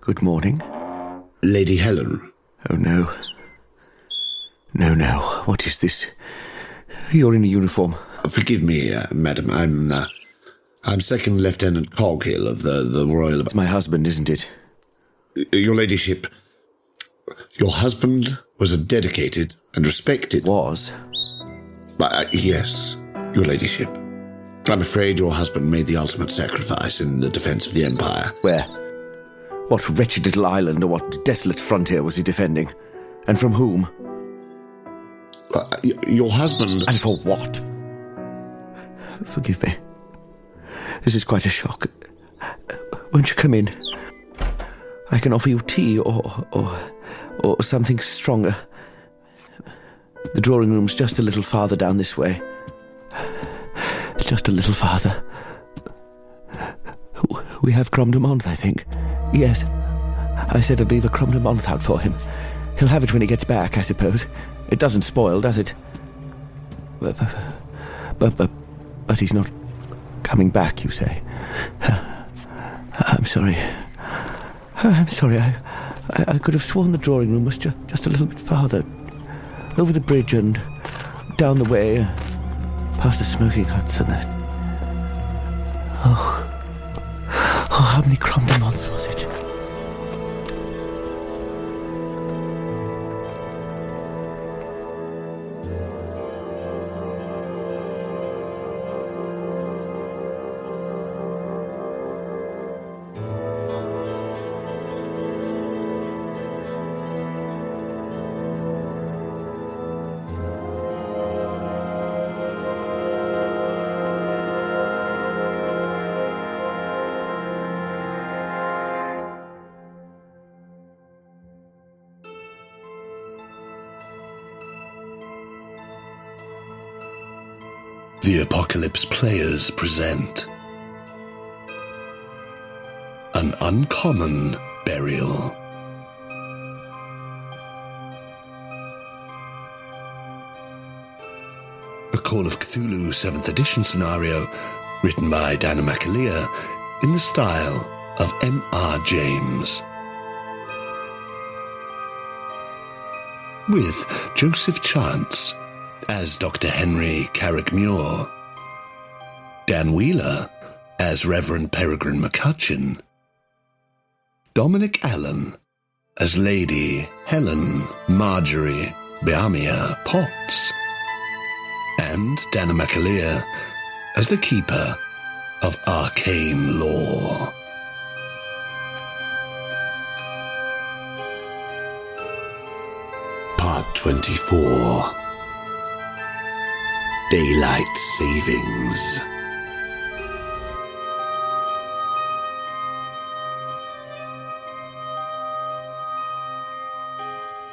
Good morning. Lady Helen. Oh, no. No. What is this? You're in a uniform. Forgive me, madam. I'm Second Lieutenant Coghill of the Royal... It's my husband, isn't it? Your ladyship, your husband was a dedicated and respected... Was? Yes, your ladyship. I'm afraid your husband made the ultimate sacrifice in the defence of the Empire. Where? What wretched little island or what desolate frontier was he defending? And from whom? Your husband... And for what? Forgive me. This is quite a shock. Won't you come in? I can offer you tea or something stronger. The drawing room's just a little farther down this way. Just a little farther. We have crumb de menthe, I think. Yes. I said I'd leave a crumb de menthe out for him. He'll have it when he gets back, I suppose. It doesn't spoil, does it? But he's not coming back, you say? I'm sorry. I'm sorry. I could have sworn the drawing room was just a little bit farther. Over the bridge and down the way, past the smoking huts and that. Oh, how many crumb de menthes was it? The Apocalypse Players present An Uncommon Burial. A Call of Cthulhu 7th edition scenario written by Danann McAleer in the style of M.R. James. With Joseph Chance as Dr. Henry Carraig-Muire, Dan Wheeler as Reverend Perregrine McCutcheon, Dominic Allen as Lady Helen Marjorie Bjarmia Potts, and Danann McAleer as the Keeper of Arcane Lore. Part 24. Daylight Savings.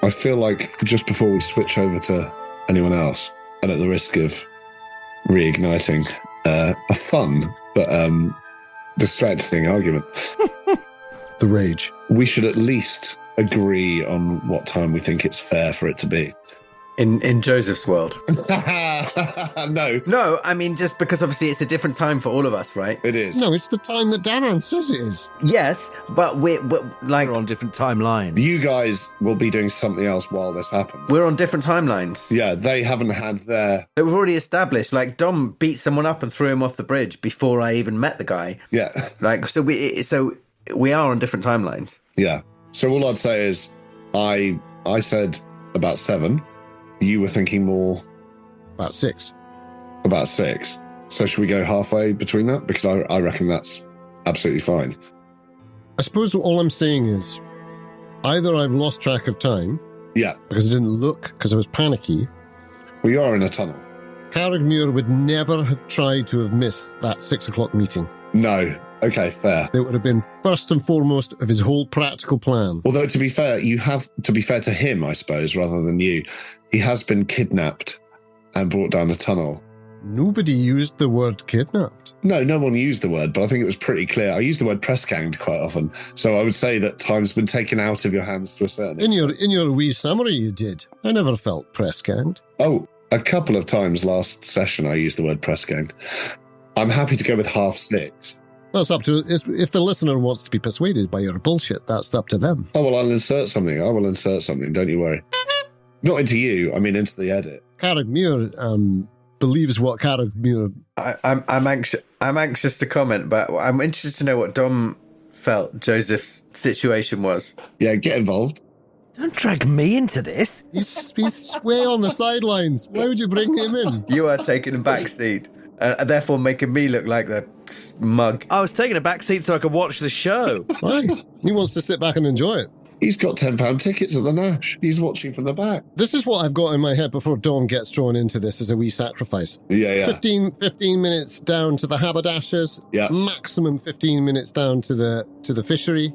I feel like just before we switch over to anyone else, and at the risk of reigniting a fun but distracting argument, the rage, we should at least agree on what time we think it's fair for it to be. In Joseph's world. No. No, I mean, just because obviously it's a different time for all of us, right? It is. No, it's the time that Danann says it is. Yes, but we're on different timelines. You guys will be doing something else while this happens. we're on different timelines. Yeah, they haven't had their... That we've already established. Like, Dom beat someone up and threw him off the bridge before I even met the guy. Yeah. Like, so we are on different timelines. Yeah. So all I'd say is I said about 7. You were thinking more... About 6. About 6. So should we go halfway between that? Because I reckon that's absolutely fine. I suppose all I'm saying is either I've lost track of time. Yeah. Because I didn't look, because I was panicky. We are in a tunnel. Carraig-Muire would never have tried to have missed that 6 o'clock meeting. No, Okay, fair. It would have been first and foremost of his whole practical plan. Although, to be fair, to be fair to him, I suppose, rather than you, he has been kidnapped and brought down a tunnel. Nobody used the word kidnapped. No one used the word, but I think it was pretty clear. I use the word press-ganged quite often, so I would say that time's been taken out of your hands to a certain extent. In your wee summary you did. I never felt press-ganged. Oh, a couple of times last session I used the word press-ganged. I'm happy to go with 6:30. That's up to... If the listener wants to be persuaded by your bullshit, that's up to them. Oh, well, I'll insert something. I will insert something, don't you worry. Not into you, I mean into the edit. Carraig-Muire believes what Carraig-Muire... I'm anxious to comment, but I'm interested to know what Dom felt Joseph's situation was. Yeah, get involved. Don't drag me into this. He's way on the sidelines. Why would you bring him in? You are taking a back seat, therefore making me look like the mug. I was taking a back seat so I could watch the show. Why? He wants to sit back and enjoy it. He's got £10 tickets at the Nash. He's watching from the back. This is what I've got in my head before Dawn gets drawn into this as a wee sacrifice. Yeah. 15 minutes down to the haberdashers. Yeah. Maximum 15 minutes down to the fishery.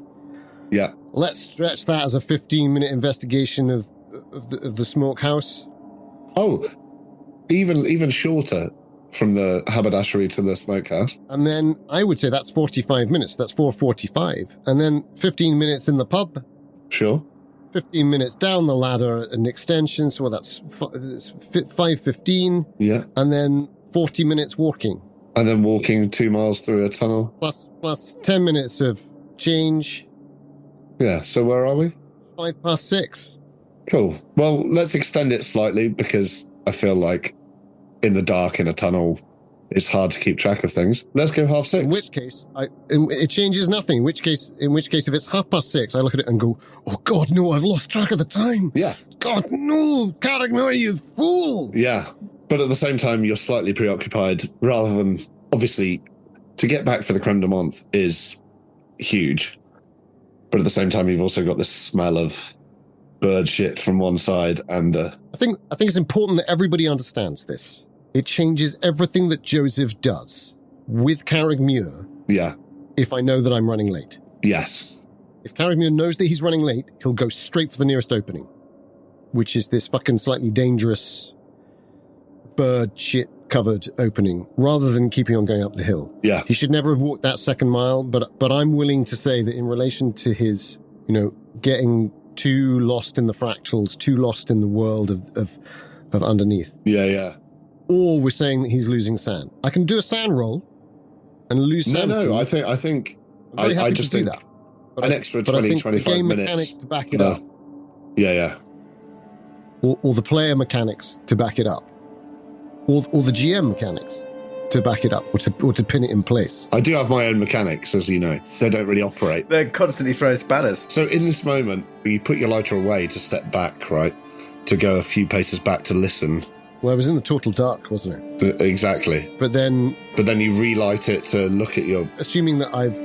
Yeah. Let's stretch that as a 15-minute investigation of the smokehouse. Oh, even shorter from the haberdashery to the smokehouse. And then I would say that's 45 minutes. That's 4:45. And then 15 minutes in the pub. Sure. 15 minutes down the ladder, an extension. So that's 5:15. Yeah. And then 40 minutes walking. And then walking 2 miles through a tunnel. Plus 10 minutes of change. Yeah, so where are we? 6:05. Cool. Well, let's extend it slightly because I feel like in the dark in a tunnel, it's hard to keep track of things. Let's go 6:30. In which case, it changes nothing. In which case, if it's 6:30, I look at it and go, "Oh God, no! I've lost track of the time." Yeah. God, no, Carraig-Muire, you fool! Yeah, but at the same time, you're slightly preoccupied. Rather than obviously, to get back for the creme de menthe is huge, but at the same time, you've also got this smell of bird shit from one side, and I think it's important that everybody understands this. It changes everything that Joseph does with Carraig-Muire. Yeah. If I know that I'm running late. Yes. If Carraig-Muire knows that he's running late, he'll go straight for the nearest opening, which is this fucking slightly dangerous bird shit covered opening, rather than keeping on going up the hill. Yeah. He should never have walked that second mile, but I'm willing to say that in relation to his, getting too lost in the fractals, too lost in the world of underneath. Yeah. Or we're saying that he's losing sand. I can do a sand roll and lose sand. No, I think I'm very happy just to do think that. But an extra but I 20, think 25 the game minutes. mechanics to back it up, Yeah. or the player mechanics to back it up, or the GM mechanics to back it up, or to pin it in place. I do have my own mechanics, as you know. They don't really operate. They're constantly throwing spanners. So in this moment, you put your lighter away to step back, right? To go a few paces back to listen. Well, I was in the total dark, wasn't it? Exactly. But then you relight it to look at your... Assuming that I've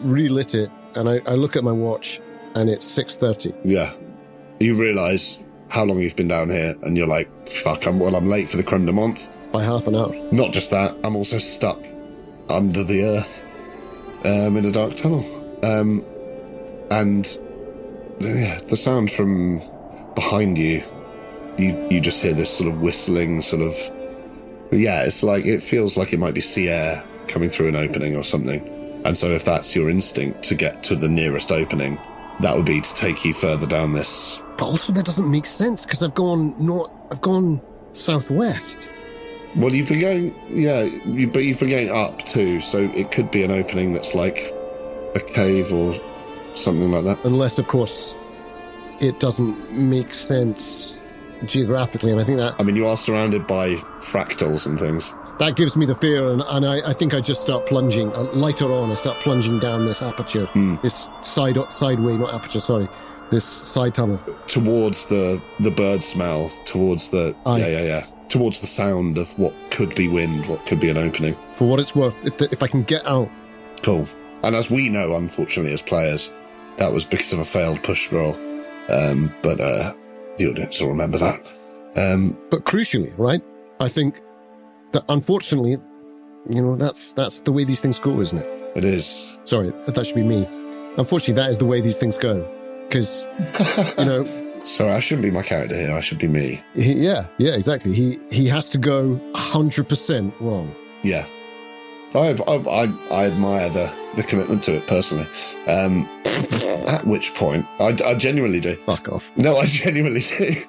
relit it, and I look at my watch, and it's 6:30. Yeah. You realise how long you've been down here, and you're like, fuck, I'm late for the creme de menthe. By half an hour. Not just that, I'm also stuck under the earth in a dark tunnel. And the sound from behind you, you just hear this sort of whistling it's like, it feels like it might be sea air coming through an opening or something. And so if that's your instinct to get to the nearest opening, that would be to take you further down this. But also that doesn't make sense, because I've gone southwest. Well, you've been going, but you've been going up too, so it could be an opening that's like a cave or something like that. Unless, of course, it doesn't make sense geographically, and I think that... I mean, you are surrounded by fractals and things. That gives me the fear, and I think I just start plunging, lighter on, I start plunging down this aperture, this sideway, not aperture, sorry, this side tunnel. Towards the bird smell, towards the... towards the sound of what could be wind, what could be an opening. For what it's worth, if I can get out. Cool. And as we know, unfortunately, as players, that was because of a failed push roll. But the audience will remember that. But crucially, right, I think that unfortunately, that's the way these things go, isn't it? It is. Sorry, that should be me. Unfortunately, that is the way these things go. Because, you know... Sorry, I shouldn't be my character here. I should be me. Yeah, exactly. He has to go 100% wrong. Yeah. I admire the commitment to it, personally. At which point, I genuinely do. Fuck off. No, I genuinely do.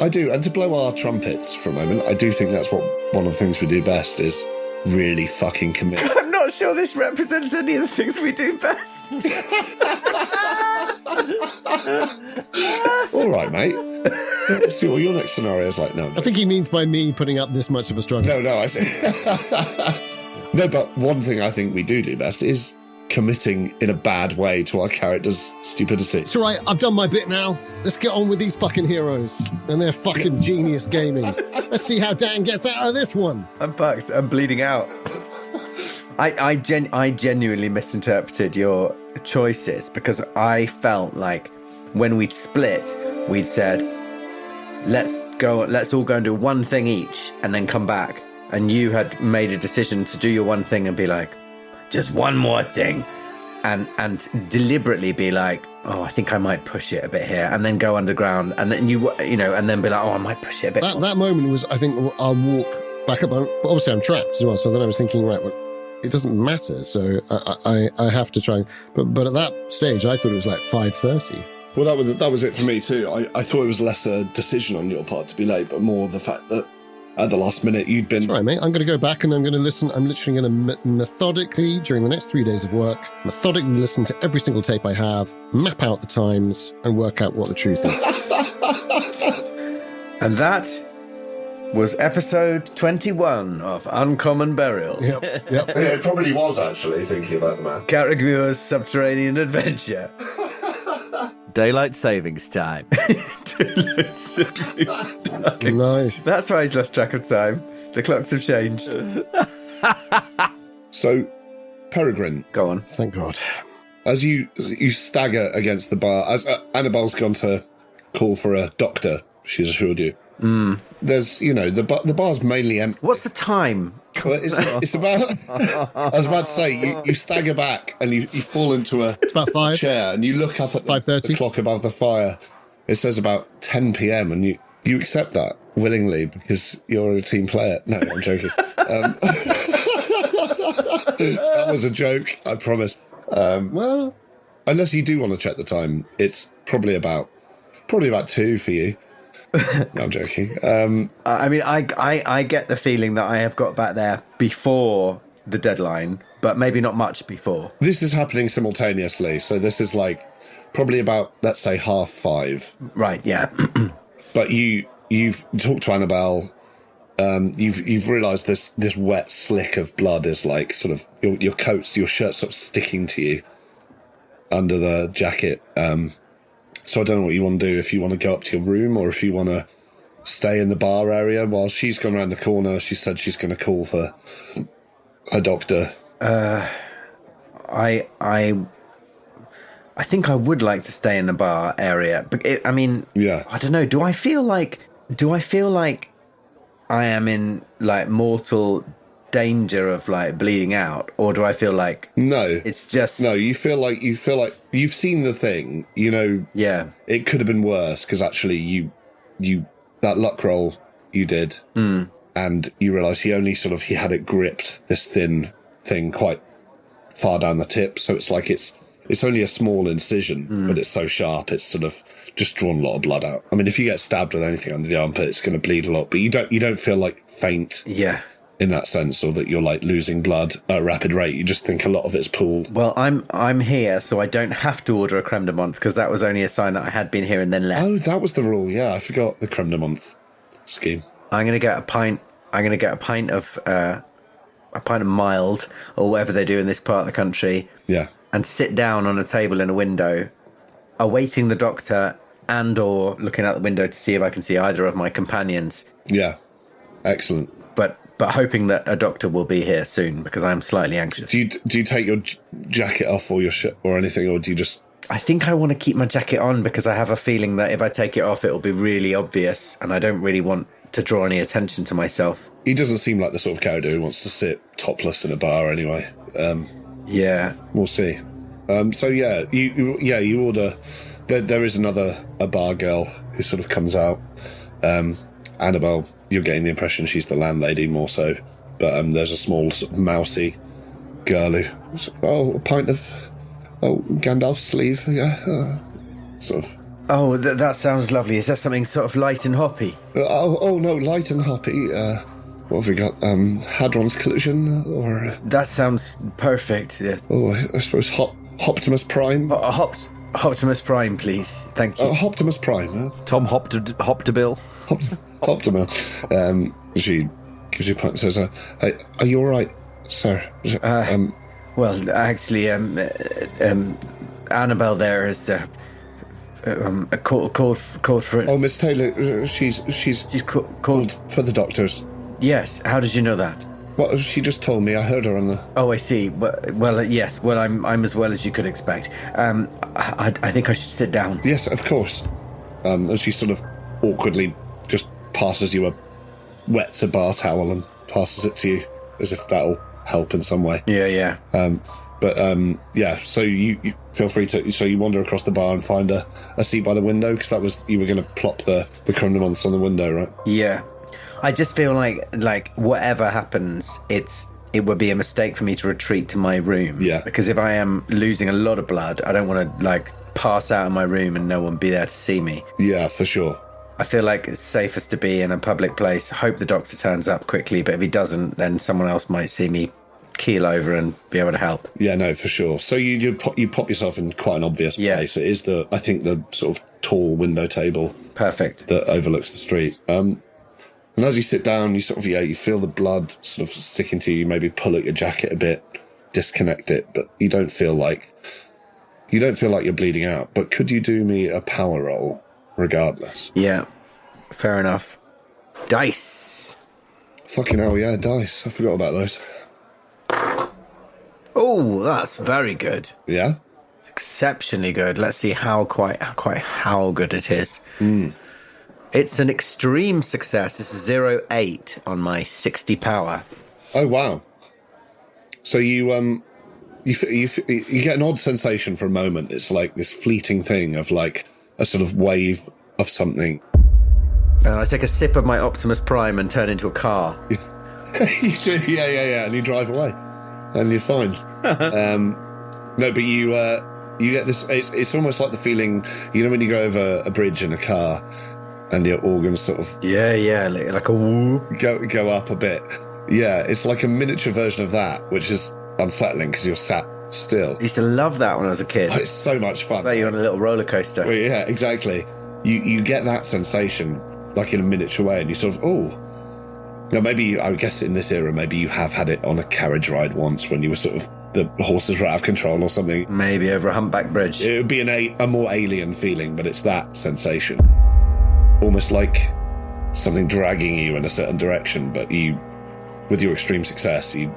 I do. And to blow our trumpets for a moment, I do think that's what one of the things we do best is really fucking commit. I'm not sure this represents any of the things we do best. All right, mate. Let's see what your next scenario is like now. I think he means by me putting up this much of a struggle. No, I see. No, but one thing I think we do best is committing in a bad way to our character's stupidity. It's all right, I've done my bit now. Let's get on with these fucking heroes and their fucking genius gaming. Let's see how Dan gets out of this one. I'm fucked. I'm bleeding out. I genuinely misinterpreted your choices because I felt like when we'd split, we'd said, let's all go and do one thing each and then come back. And you had made a decision to do your one thing and be like, just one more thing. And deliberately be like, oh, I think I might push it a bit here, and then go underground, and then you know, and then be like, oh, I might push it a bit more. That moment was, I think, I'll walk back up. But obviously, I'm trapped as well. So then I was thinking, right, well, it doesn't matter. So I have to try. But at that stage, I thought it was like 5:30. Well, that was it for me too. I thought it was less a decision on your part to be late, but more the fact that at the last minute you'd been... That's right, mate. I'm going to go back and I'm going to listen. I'm literally going to methodically, during the next 3 days of work, methodically listen to every single tape I have, map out the times, and work out what the truth is. And that was episode 21 of Uncommon Burial. Yep. Yeah, it probably was, actually, thinking about the man. Carraig-Muire's subterranean adventure. Daylight savings time. Nice. That's why he's lost track of time. The clocks have changed. So, Perregrine. Go on. Thank God. As you stagger against the bar, as Annabelle's gone to call for a doctor, she's assured you. There's, you know, the bar's mainly empty. What's the time? Well, it's about... I was about to say, you stagger back and you fall into It's about 5. chair and you look up at the 5:30. clock above the fire. It says about 10 p.m. and you accept that willingly because you're a team player. No, I'm joking. That was a joke, I promise. Well, Unless you do want to check the time, it's probably about 2 for you. No, I'm joking. I mean, I get the feeling that I have got back there before the deadline, but maybe not much before. This is happening simultaneously, so this is like probably about, let's say, 5:30. Right, yeah. But you've talked to Annabelle. You've realised this wet slick of blood is like sort of your shirt's sort of sticking to you under the jacket. So I don't know what you want to do, if you want to go up to your room or if you want to stay in the bar area. While she's gone around the corner, she said she's going to call for a doctor. I think I would like to stay in the bar area, but Yeah. I don't know. Do I feel like I am in like mortal danger of like bleeding out, or do I feel like No, it's just you feel like you've seen the thing, you know. Yeah, it could have been worse because actually you that luck roll you did, and you realise he had it gripped, this thin thing, quite far down the tip, so it's like it's only a small incision, but it's so sharp it's sort of just drawn a lot of blood out. I mean, if you get stabbed with anything under the armpit, it's going to bleed a lot, but you don't feel like faint. Yeah. In that sense, or that you're like losing blood at a rapid rate. You just think a lot of it's pooled. Well, I'm here, so I don't have to order a creme de menthe because that was only a sign that I had been here and then left. Oh, that was the rule. Yeah, I forgot the creme de menthe scheme. I'm gonna get a pint. I'm gonna get a pint of mild or whatever they do in this part of the country. Yeah, and sit down on a table in a window, awaiting the doctor and or looking out the window to see if I can see either of my companions. Yeah, excellent. But hoping that a doctor will be here soon because I'm slightly anxious. Do you take your jacket off or your shirt or anything, or do you just... I think I want to keep my jacket on because I have a feeling that if I take it off, it'll be really obvious, and I don't really want to draw any attention to myself. He doesn't seem like the sort of character who wants to sit topless in a bar anyway. Yeah. We'll see. So yeah, you order. There is a bar girl who sort of comes out. Annabelle, you're getting the impression she's the landlady more so, but there's a small sort of mousy girl who, a pint of Gandalf's sleeve, yeah, sort of. Oh, that sounds lovely. Is that something sort of light and hoppy? No, light and hoppy. What have we got? Hadron's Collision, or that sounds perfect. Yes. Oh, I suppose Optimus Prime. Optimus Prime, please. Thank you. Optimus Prime. Tom Hoptabill. Optima. She gives you a pint and says, "Hey, are you all right, sir?" Well, actually, Annabelle there is called for it. Oh, Miss Taylor, she's called for the doctors. Yes. How did you know that? Well, she just told me. I heard her on the. Oh, I see. Well, yes. Well, I'm as well as you could expect. I think I should sit down. Yes, of course. And she sort of awkwardly just passes you wets a bar towel and passes it to you as if that'll help in some way. Yeah. Yeah. So you feel free to. So you wander across the bar and find a seat by the window, because you were going to plop the chronomonths on the window, right? Yeah. I just feel like whatever happens, it would be a mistake for me to retreat to my room. Yeah. Because if I am losing a lot of blood, I don't want to pass out in my room and no one be there to see me. Yeah, for sure. I feel like it's safest to be in a public place. Hope the doctor turns up quickly, but if he doesn't, then someone else might see me keel over and be able to help. Yeah, no, for sure. So you pop yourself in quite an obvious place. It is the sort of tall window table. Perfect. That overlooks the street. And as you sit down, you sort of, you feel the blood sort of sticking to you. You maybe pull at your jacket a bit, disconnect it, but you don't feel like you're bleeding out. But could you do me a power roll regardless? Yeah, fair enough. Dice. Fucking hell, yeah, dice. I forgot about those. Oh, that's very good. Yeah? Exceptionally good. Let's see how good it is. It's an extreme success. It's 0.8 on my 60 power. Oh, wow. So you get an odd sensation for a moment. It's like this fleeting thing of like a sort of wave of something. And I take a sip of my Optimus Prime and turn into a car. You do, yeah, and you drive away, and you're fine. No, but you get this. It's almost like the feeling, when you go over a bridge in a car, and your organs sort of like a woo go up a bit. Yeah, it's like a miniature version of that, which is unsettling because you're sat still. I used to love that when I was a kid. Oh, it's so much fun. It's like you're on a little roller coaster. Well, yeah, exactly. You get that sensation like in a miniature way, and you sort of Now, maybe, I guess in this era, maybe you have had it on a carriage ride once when you were sort of, the horses were out of control or something. Maybe over a humpback bridge. It would be a more alien feeling, but it's that sensation. Almost like something dragging you in a certain direction, but with your extreme success, you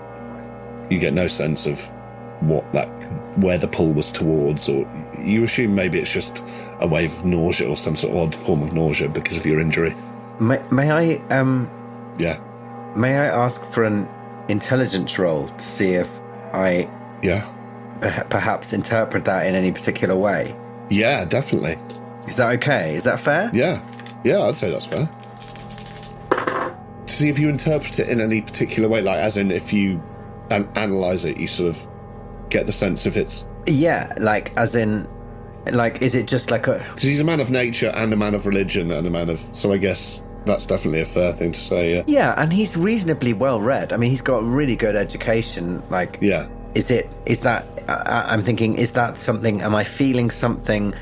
get no sense of where the pull was towards, or you assume maybe it's just a wave of nausea or some sort of odd form of nausea because of your injury. May I Yeah. May I ask for an intelligence roll to see if I perhaps interpret that in any particular way? Yeah, definitely. Is that okay? Is that fair? Yeah, I'd say that's fair. To see if you interpret it in any particular way, like as in if you analyse it, you sort of get the sense of it's... Yeah, as in, is it just like a... Because he's a man of nature and a man of religion and a man of... So I guess that's definitely a fair thing to say, yeah. Yeah, and he's reasonably well read. I mean, he's got really good education, Yeah. I'm thinking, is that something... Am I feeling something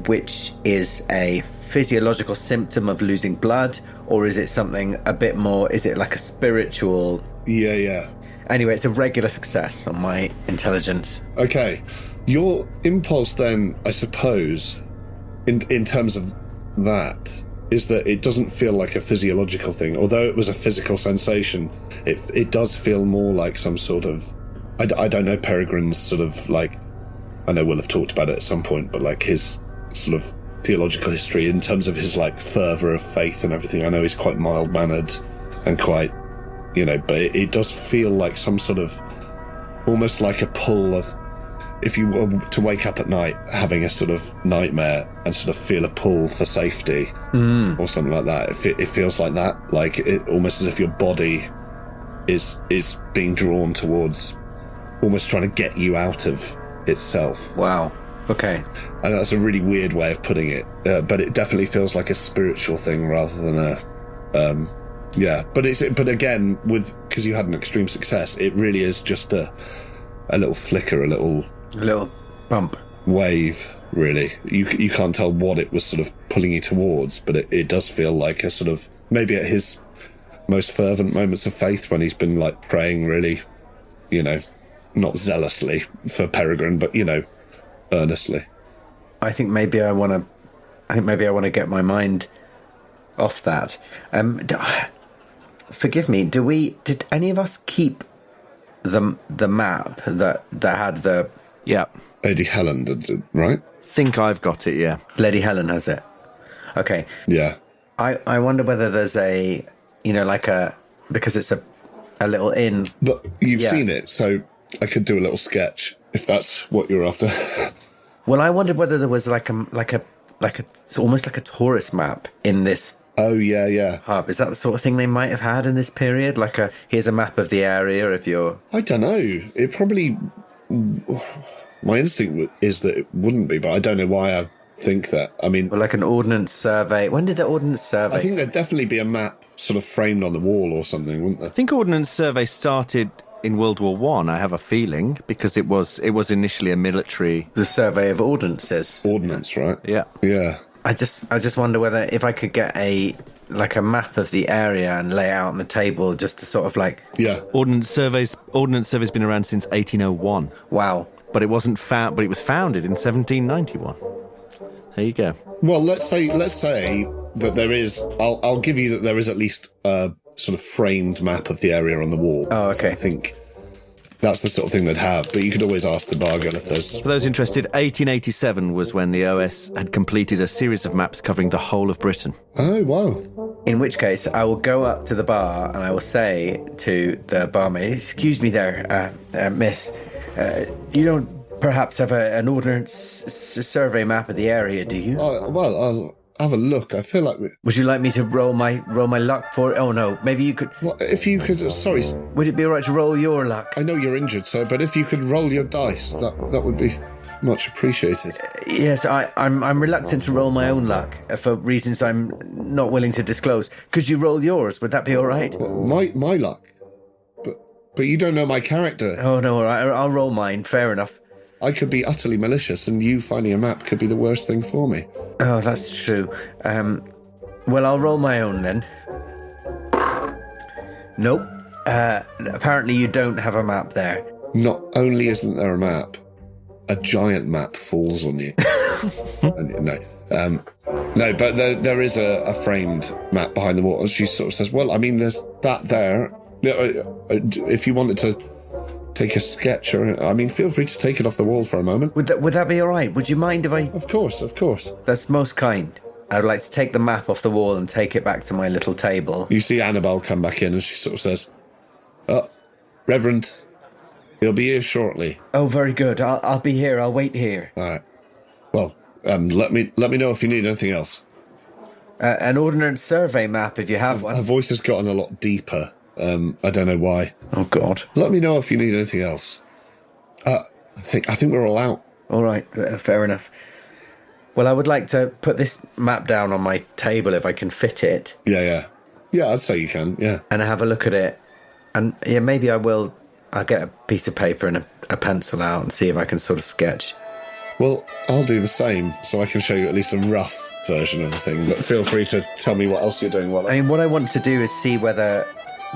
which is a physiological symptom of losing blood, or is it something a bit more... Is it like a spiritual... Yeah. Anyway, it's a regular success on my intelligence. Okay. Your impulse then, I suppose, in terms of that, is that it doesn't feel like a physiological thing. Although it was a physical sensation, it does feel more like some sort of... I don't know Perregrine's sort of I know we'll have talked about it at some point, but his sort of theological history in terms of his like fervour of faith and everything. I know he's quite mild-mannered and quite, but it does feel like some sort of, almost like a pull of, if you were to wake up at night having a sort of nightmare and sort of feel a pull for safety or something like that. It feels like that, like it almost as if your body is being drawn towards, almost trying to get you out of itself. Wow. Okay. And that's a really weird way of putting it, but it definitely feels like a spiritual thing rather than a, But again, because you had an extreme success, it really is just a little flicker, a little bump, wave. Really, you can't tell what it was sort of pulling you towards, but it does feel like a sort of, maybe at his most fervent moments of faith when he's been like praying really, not zealously for Perregrine, but earnestly. I think maybe I want to get my mind off that. Forgive me. Did any of us keep the map that had the? Yeah. Lady Helen did, right? Think I've got it. Yeah. Lady Helen has it. Okay. Yeah. I wonder whether there's a, because it's a little inn. But you've seen it, so I could do a little sketch if that's what you're after. Well, I wondered whether there was it's almost like a tourist map in this. Oh yeah. Hub. Is that the sort of thing they might have had in this period? Like here's a map of the area if you're. I don't know. It probably. My instinct is that it wouldn't be, but I don't know why I think that. I mean, well, like an ordnance survey. When did the ordnance survey? I think there'd definitely be a map sort of framed on the wall or something, wouldn't there? I think ordnance survey started in World War One. I have a feeling, because it was initially a military. The survey of ordnances. Ordnance, right? Yeah. Yeah. I just wonder whether if I could get a map of the area and lay it out on the table just to sort of like. Yeah. Ordnance survey's been around since 1801. Wow. But it wasn't but it was founded in 1791. There you go. Well, let's say that there is. I'll give you that there is at least a sort of framed map of the area on the wall. Oh, okay. So I think that's the sort of thing they'd have. But you could always ask the bargain if there's. For those interested, 1887 was when the OS had completed a series of maps covering the whole of Britain. Oh wow! In which case, I will go up to the bar and I will say to the barmaid, "Excuse me, there, miss. You don't perhaps have an ordnance survey map of the area, do you?" Well, I'll have a look. I feel like Would you like me to roll my luck for it? Oh no, maybe you could. Well, if you could, sorry. Would it be alright to roll your luck? I know you're injured, sir, but if you could roll your dice, that would be much appreciated. Yes, I'm reluctant to roll my own luck for reasons I'm not willing to disclose. Could you roll yours? Would that be alright? Well, my luck, but you don't know my character. Oh no, alright, I'll roll mine. Fair enough. I could be utterly malicious, and you finding a map could be the worst thing for me. Oh, that's true. Well, I'll roll my own then. Nope. Apparently you don't have a map there. Not only isn't there a map, a giant map falls on you. No, but there is a framed map behind the wall. And she sort of says, well, I mean, there's that there. If you wanted to take a sketch, feel free to take it off the wall for a moment. Would that be all right? Would you mind if I... Of course. That's most kind. I would like to take the map off the wall and take it back to my little table. You see Annabelle come back in and she sort of says, "Oh, Reverend, he'll be here shortly." Oh, very good. I'll be here. I'll wait here. All right. Well, let me know if you need anything else. An ordnance survey map, if you have one. Her voice has gotten a lot deeper. I don't know why. Oh, God. Let me know if you need anything else. I think we're all out. All right. Fair enough. Well, I would like to put this map down on my table if I can fit it. Yeah, I'd say you can, yeah. And have a look at it. And, yeah, maybe I'll get a piece of paper and a pencil out and see if I can sort of sketch. Well, I'll do the same, so I can show you at least a rough version of the thing. But feel free to tell me what else you're doing. I mean, what I want to do is see whether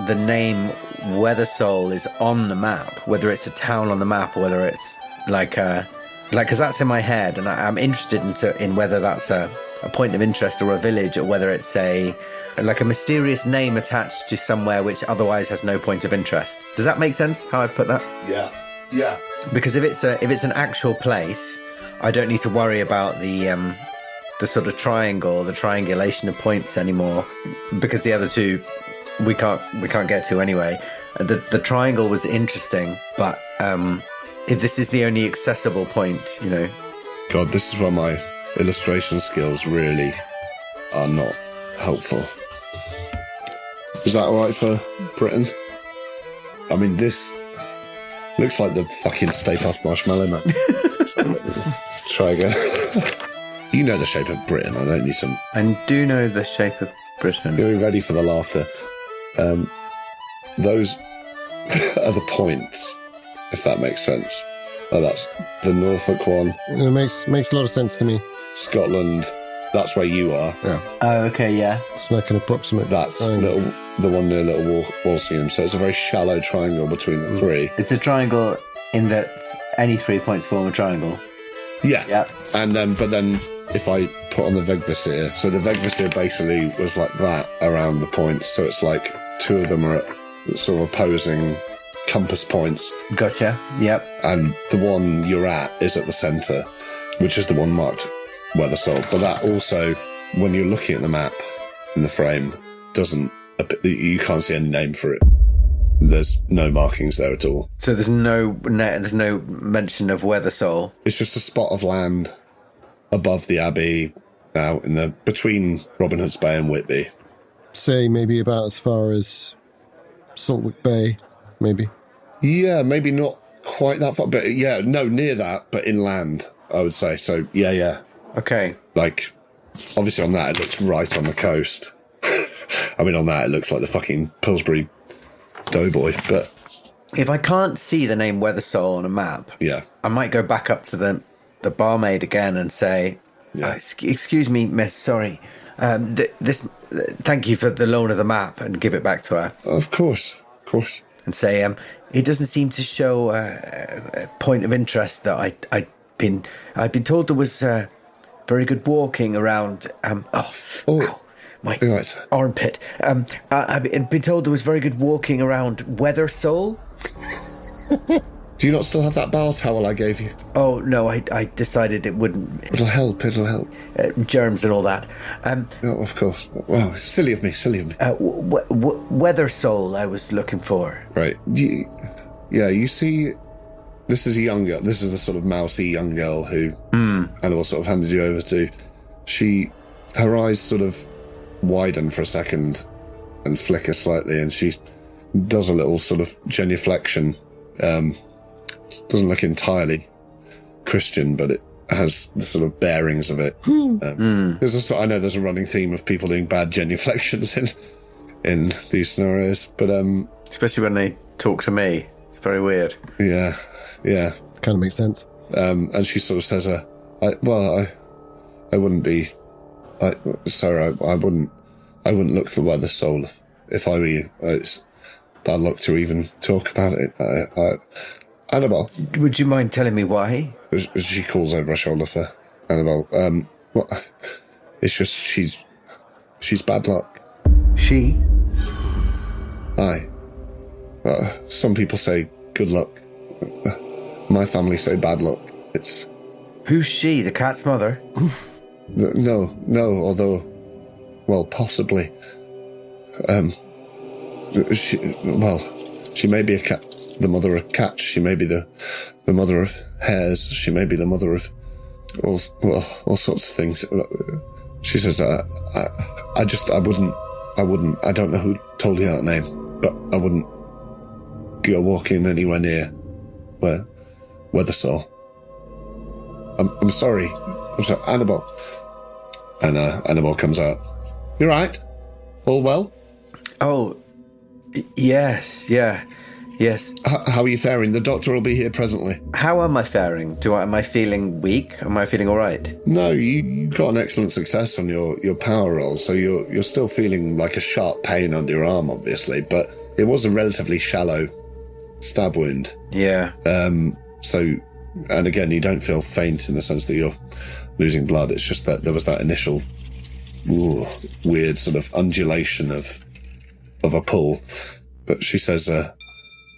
the name Weathersole is on the map, whether it's a town on the map or whether it's because that's in my head, and I'm interested in whether that's a point of interest or a village, or whether it's a mysterious name attached to somewhere which otherwise has no point of interest. Does that make sense, how I've put that? Yeah. Because if it's an actual place, I don't need to worry about the the sort of triangle, the triangulation of points anymore, because the other two we can't get to anyway. The triangle was interesting, but if this is the only accessible point, you know. God, this is where my illustration skills really are not helpful. Is that all right for Britain? I mean, this looks like the fucking Stay Puft Marshmallow Man. Try again. You know the shape of Britain. I don't need some. I do know the shape of Britain. You're ready for the laughter. Those are the points, if that makes sense. Oh, that's the Norfolk one. It makes a lot of sense to me. Scotland, that's where you are. Yeah. Oh, okay, yeah. It's like an approximate. That's triangle. the one near Little Walsingham. So it's a very shallow triangle between the three. It's a triangle in that any 3 points form a triangle. Yeah. Yeah. And then, but then if I put on the Vegvisir, so the Vegvisir basically was like that around the points. So it's like two of them are at sort of opposing compass points. Gotcha. Yep. And the one you're at is at the centre, which is the one marked Weathersoul. But that also, when you're looking at the map in the frame, you can't see any name for it. There's no markings there at all. So there's no mention of Weathersoul. It's just a spot of land above the Abbey, now between Robin Hood's Bay and Whitby. Say maybe about as far as Saltwick Bay, maybe. Yeah, maybe not quite that far, but yeah, no, near that, but inland, I would say. So yeah. Okay. Like, obviously on that it looks right on the coast. I mean, on that it looks like the fucking Pillsbury Doughboy, but if I can't see the name Weathersoul on a map, yeah, I might go back up to the barmaid again and say, excuse me, miss, sorry. Thank you for the loan of the map, and give it back to her. Of course. And say, it doesn't seem to show a point of interest that I'd been told there was very good walking around. Ow, my right. armpit. I've been told there was very good walking around Weathersoul. Do you not still have that bar towel I gave you? Oh no, I decided it wouldn't. It'll help. Germs and all that. Oh, of course. Wow, silly of me. Weathersoul I was looking for. Right. You see, this is a young girl. This is the sort of mousy young girl who Hannibal sort of handed you over to. Her eyes sort of widen for a second and flicker slightly, and she does a little sort of genuflection. Doesn't look entirely Christian, but it has the sort of bearings of it. I know there's a running theme of people doing bad genuflections in these scenarios, but especially when they talk to me, it's very weird. Yeah, kind of makes sense. And she sort of says, I wouldn't be, sorry, I wouldn't look for Weathersoul if I were you. It's bad luck to even talk about it. Annabelle. Would you mind telling me why? She calls over her shoulder for Annabelle. It's just she's bad luck. She? Aye. Some people say good luck. My family say bad luck. It's... Who's she? The cat's mother? No, although... Well, possibly. She may be a cat, the mother of cats. She may be the mother of hares. She may be the mother of all sorts of things. She says, I wouldn't. I don't know who told you that name, but I wouldn't go walking anywhere near Weathersoul. I'm sorry, Annabelle. And Annabelle comes out. You right? All well? Oh, yes, yeah. Yes. How are you faring? The doctor will be here presently. How am I faring? Am I feeling weak? Am I feeling all right? No, you got an excellent success on your power roll, so you're still feeling like a sharp pain under your arm, obviously, but it was a relatively shallow stab wound. Yeah. So, and again, you don't feel faint in the sense that you're losing blood. It's just that there was that initial weird sort of undulation of a pull. But she says,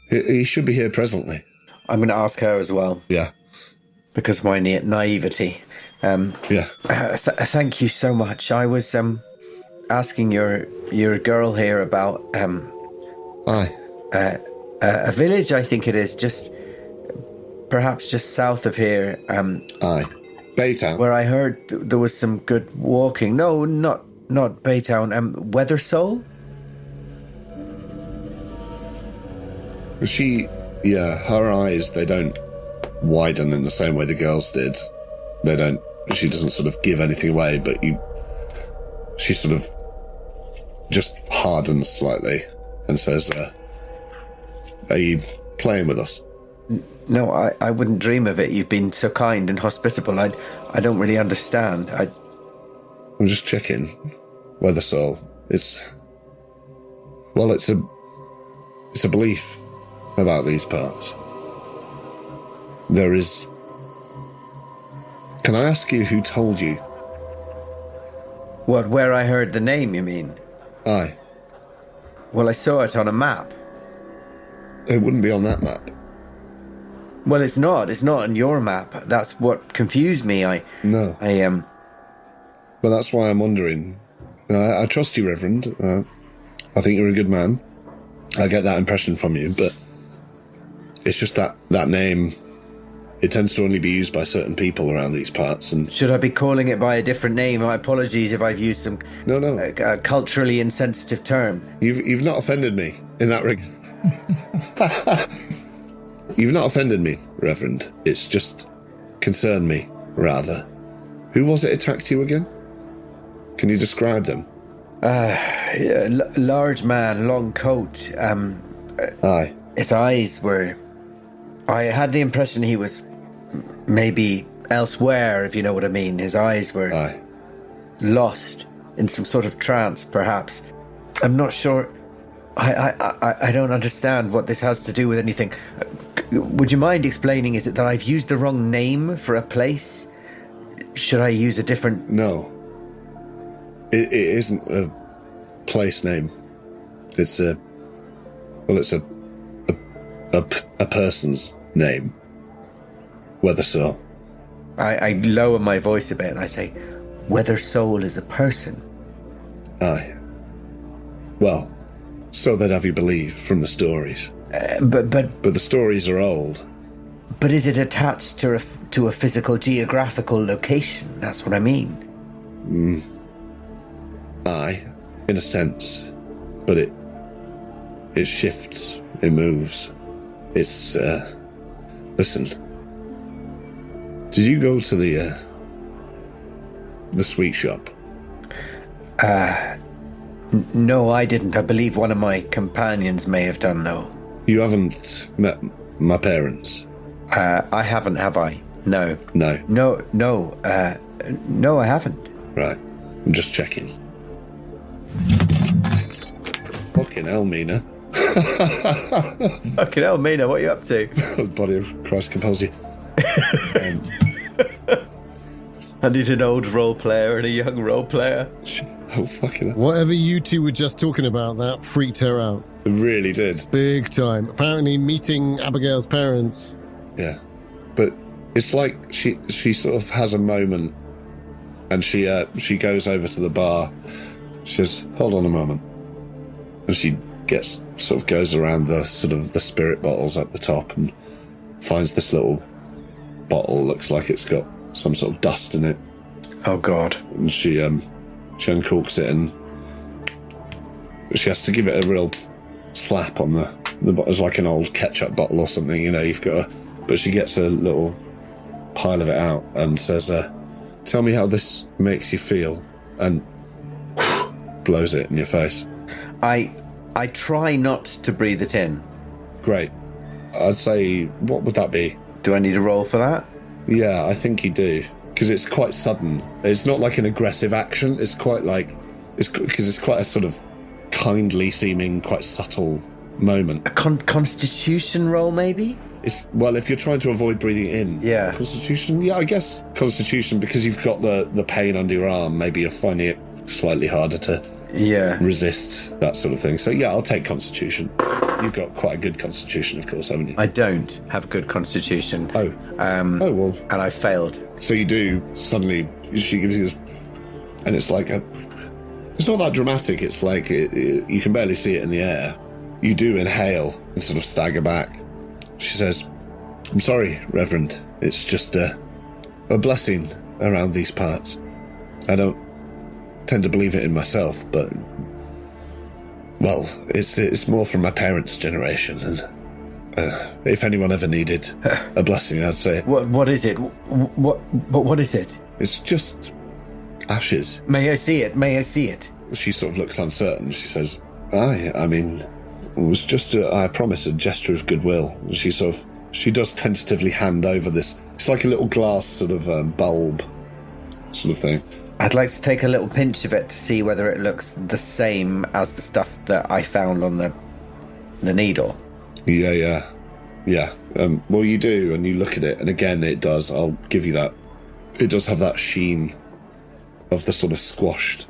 he should be here presently. I'm going to ask her as well. Yeah. Because of my naivety. Thank you so much. I was asking your girl here about Aye. a village, I think it is, perhaps just south of here. Aye. Baytown. Where I heard there was some good walking. No, not Baytown. Weathersoul. Her eyes, they don't widen in the same way the girls did. She doesn't sort of give anything away, but she sort of just hardens slightly and says, are you playing with us? No, I wouldn't dream of it. You've been so kind and hospitable. I don't really understand. I'm just checking. Weathersoul. It's a belief about these parts. There is... Can I ask you who told you? What, where I heard the name, you mean? Aye. Well, I saw it on a map. It wouldn't be on that map. Well, it's not. It's not on your map. That's what confused me. No. But that's why I'm wondering. I trust you, Reverend. I think you're a good man. I get that impression from you, but it's just that name, it tends to only be used by certain people around these parts. And should I be calling it by a different name? My apologies if I've used some culturally insensitive term. You've not offended me in that regard. You've not offended me, Reverend. It's just concerned me, rather. Who was it attacked you again? Can you describe them? Large man, long coat. Aye. His eyes were... I had the impression he was maybe elsewhere, if you know what I mean. His eyes were lost in some sort of trance, perhaps. I'm not sure... I don't understand what this has to do with anything. Would you mind explaining? Is it that I've used the wrong name for a place? Should I use a different... No. It isn't a place name. It's a person's name. Weathersoul. I lower my voice a bit and I say, Weathersoul is a person. Aye. Well, so they'd have you believe from the stories. But the stories are old. But is it attached to a physical geographical location? That's what I mean. Aye, in a sense. But it shifts, it moves. It's, listen. Did you go to the sweet shop? No, I didn't. I believe one of my companions may have done, no. You haven't met my parents? I haven't, have I? No. No? No, I haven't. Right. I'm just checking. Fucking hell, Mina. Fucking hell, Mina, what are you up to? Body of Christ compels you. I need an old role player and a young role player. Oh, fucking hell. Whatever you two were just talking about, that freaked her out. It really did. Big time. Apparently meeting Abigail's parents. Yeah. But it's like she sort of has a moment and she goes over to the bar. She says, hold on a moment. And she goes around the spirit bottles at the top and finds this little bottle. Looks like it's got some sort of dust in it. Oh, God. And she uncorks it and she has to give it a real slap on the bottle. It's like an old ketchup bottle or something, you've got but she gets a little pile of it out and says, tell me how this makes you feel, and blows it in your face. I try not to breathe it in. Great. I'd say, what would that be? Do I need a roll for that? Yeah, I think you do. Because it's quite sudden. It's not like an aggressive action. It's quite like... Because it's quite a sort of kindly seeming, quite subtle moment. A constitution roll, maybe? Well, if you're trying to avoid breathing in. Yeah. Constitution? Yeah, I guess constitution, because you've got the pain under your arm. Maybe you're finding it slightly harder to resist that sort of thing. So yeah, I'll take Constitution. You've got quite a good Constitution, of course, haven't you? I don't have a good Constitution. Oh. Well. And I failed. So you do, suddenly, she gives you this, and it's like it's not that dramatic, it's like, you can barely see it in the air. You do inhale and sort of stagger back. She says, I'm sorry, Reverend, it's just a blessing around these parts. I don't tend to believe it in myself, but, well, it's more from my parents' generation, and if anyone ever needed a blessing, I'd say. What is it? What is it? It's just ashes. May I see it? May I see it? She sort of looks uncertain. She says, I mean, it was just, I promise, a gesture of goodwill. She does tentatively hand over this. It's like a little glass sort of bulb sort of thing. I'd like to take a little pinch of it to see whether it looks the same as the stuff that I found on the needle. Yeah. Well, you do, and you look at it, and again, it does. I'll give you that. It does have that sheen of the sort of squashed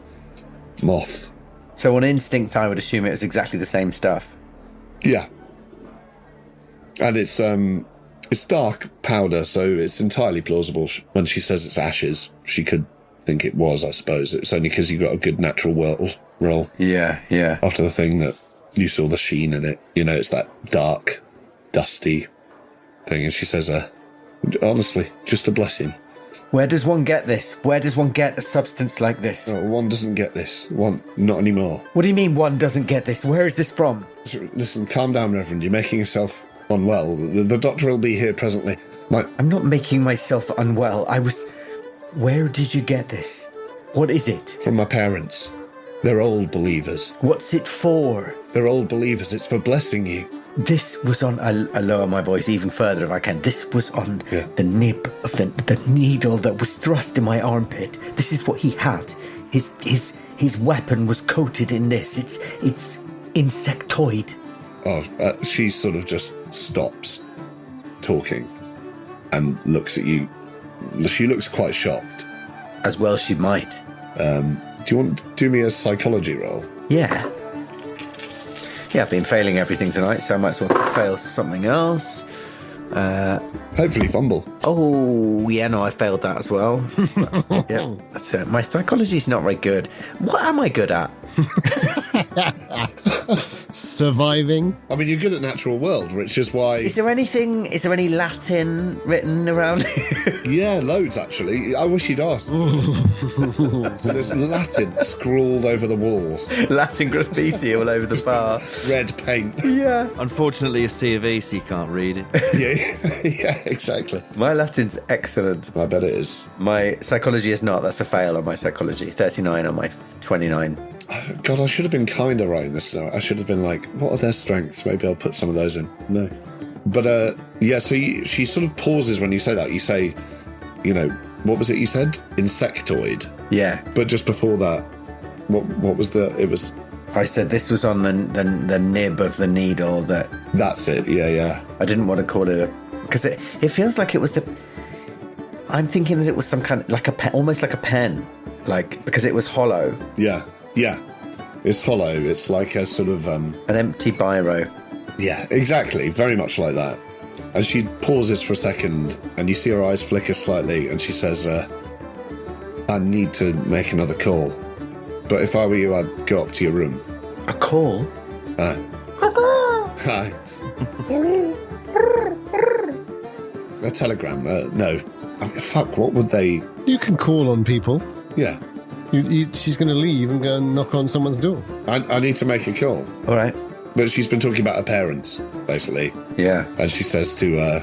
moth. So on instinct, I would assume it was exactly the same stuff. Yeah. And it's dark powder, so it's entirely plausible. When she says it's ashes, she could think it was, I suppose. It's only because you got a good natural roll. Yeah. After the thing that you saw the sheen in it. You know, it's that dark, dusty thing. And she says, honestly, just a blessing. Where does one get this? Where does one get a substance like this? Oh, one doesn't get this. One, not anymore. What do you mean one doesn't get this? Where is this from? Listen, calm down, Reverend. You're making yourself unwell. The doctor will be here presently. I'm not making myself unwell. Where did you get this? What is it? From my parents. They're old believers. What's it for? They're old believers. It's for blessing you. This was on, I lower my voice even further if I can. This was on the nib of the needle that was thrust in my armpit. This is what he had. His weapon was coated in this. It's insectoid. Oh, she sort of just stops talking and looks at you. She looks quite shocked. As well she might. Do you want to do me a psychology roll? Yeah. Yeah, I've been failing everything tonight, so I might as well fail something else. Hopefully fumble. Oh, yeah, no, I failed that as well. Yeah, that's it. My psychology's not very good. What am I good at? Surviving. I mean, you're good at natural world, which is why... Is there any Latin written around here? Yeah, loads, actually. I wish you'd asked. So there's Latin scrawled over the walls. Latin graffiti all over the bar. Red paint. Yeah. Unfortunately, a C of E, so you can't read it. Yeah, exactly. My Latin's excellent. I bet it is. My psychology is not. That's a fail on my psychology. 39 on my 29. God, I should have been kinder writing this now. I should have been like, what are their strengths? Maybe I'll put some of those in. No. But, yeah, so she sort of pauses when you say that. You say, you know, what was it you said? Insectoid. Yeah. But just before that, what was it was... I said this was on the nib of the needle that... That's it, yeah. I didn't want to call it because it feels like it was a... I'm thinking that it was some kind of, like a pen, almost like a pen. Like, because it was hollow. Yeah. It's hollow. It's like a sort of... an empty biro. Yeah, exactly. Very much like that. And she pauses for a second, and you see her eyes flicker slightly, and she says, I need to make another call. But if I were you, I'd go up to your room. A call? Hi. A telegram? No. I mean, fuck, what would they... You can call on people. Yeah. She's going to leave and go and knock on someone's door. I need to make a call. All right. But she's been talking about her parents, basically. Yeah. And she says to,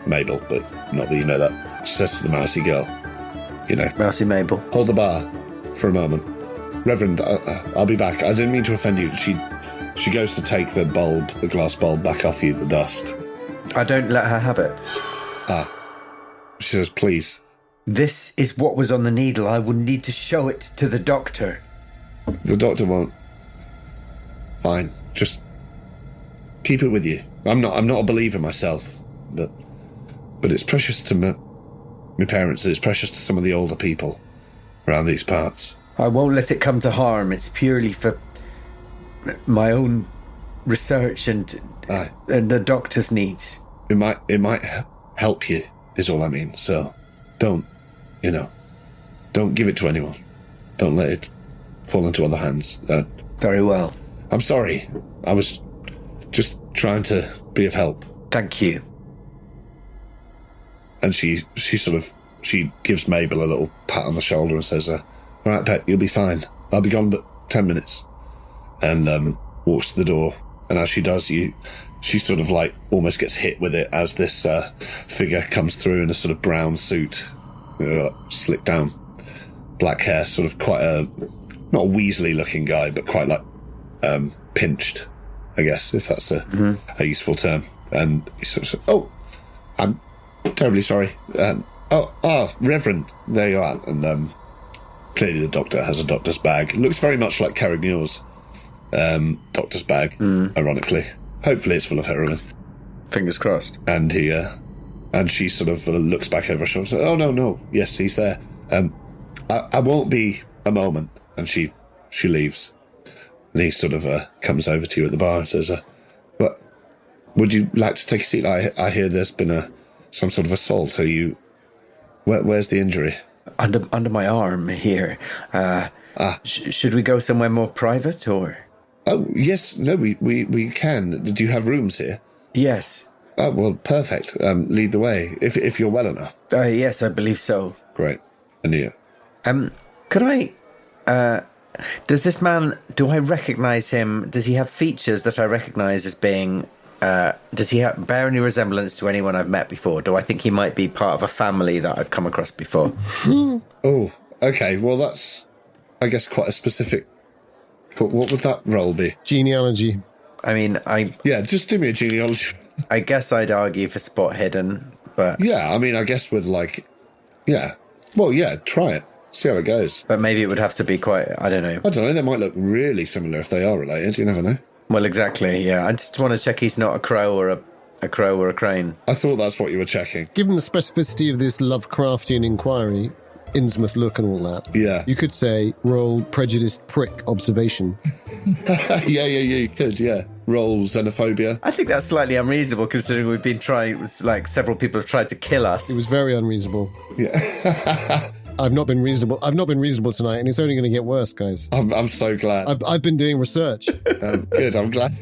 Mabel, but not that you know that. She says to the mousy girl, you know. Mousy Mabel. Hold the bar for a moment. Reverend, I'll be back. I didn't mean to offend you. She goes to take the glass bulb back off you, the dust. I don't let her have it. She says, please. This is what was on the needle. I would need to show it to the doctor. The doctor won't. Fine. Just keep it with you. I'm not a believer myself, but it's precious to my parents. It's precious to some of the older people around these parts. I won't let it come to harm. It's purely for my own research and the doctor's needs. It might help you, is all I mean. So don't give it to anyone. Don't let it fall into other hands. Very well. I'm sorry. I was just trying to be of help. Thank you. And she gives Mabel a little pat on the shoulder and says, all right, Pet, you'll be fine. I'll be gone but 10 minutes. And walks to the door. And as she does, she sort of like almost gets hit with it as this figure comes through in a sort of brown suit, slicked down, black hair, sort of quite not a Weasley looking guy, but quite like pinched, I guess, if that's a useful term. And he sort of says, oh, I'm terribly sorry. Reverend, there you are. And clearly the doctor has a doctor's bag. It looks very much like Carraig-Muire's doctor's bag, ironically. Hopefully it's full of heroin. Fingers crossed. And she sort of looks back over her shoulder and says, oh, no, yes, he's there. I won't be a moment. And she leaves. And he sort of comes over to you at the bar and says, what, would you like to take a seat? I hear there's been some sort of assault. Are you... Where's the injury? Under my arm here. Should we go somewhere more private, or...? Oh, yes. No, we can. Do you have rooms here? Yes. Oh, well, perfect. Lead the way, if you're well enough. Yes, I believe so. Great. And you? Could I... does this man... Do I recognise him? Does he have features that I recognise as being... does he bear any resemblance to anyone I've met before? Do I think he might be part of a family that I've come across before? Oh, okay. Well, that's, I guess, quite a specific... What would that role be? Genealogy. I mean, Yeah, just do me a genealogy. I guess I'd argue for spot hidden, but... Yeah, I mean, I guess with, like... Yeah. Well, yeah, try it. See how it goes. But maybe it would have to be quite... I don't know. I don't know. They might look really similar if they are related. You never know. Well, exactly, yeah. I just want to check he's not a crow or a crow or a crane. I thought that's what you were checking. Given the specificity of this Lovecraftian inquiry, Innsmouth look and all that, Yeah. you could say roll prejudiced prick observation. Yeah, you could, yeah. Roll xenophobia. I think that's slightly unreasonable considering we've been trying... Like, several people have tried to kill us. It was very unreasonable. Yeah. I've not been reasonable tonight, and it's only going to get worse, guys. I'm so glad. I've been doing research. Good, I'm glad.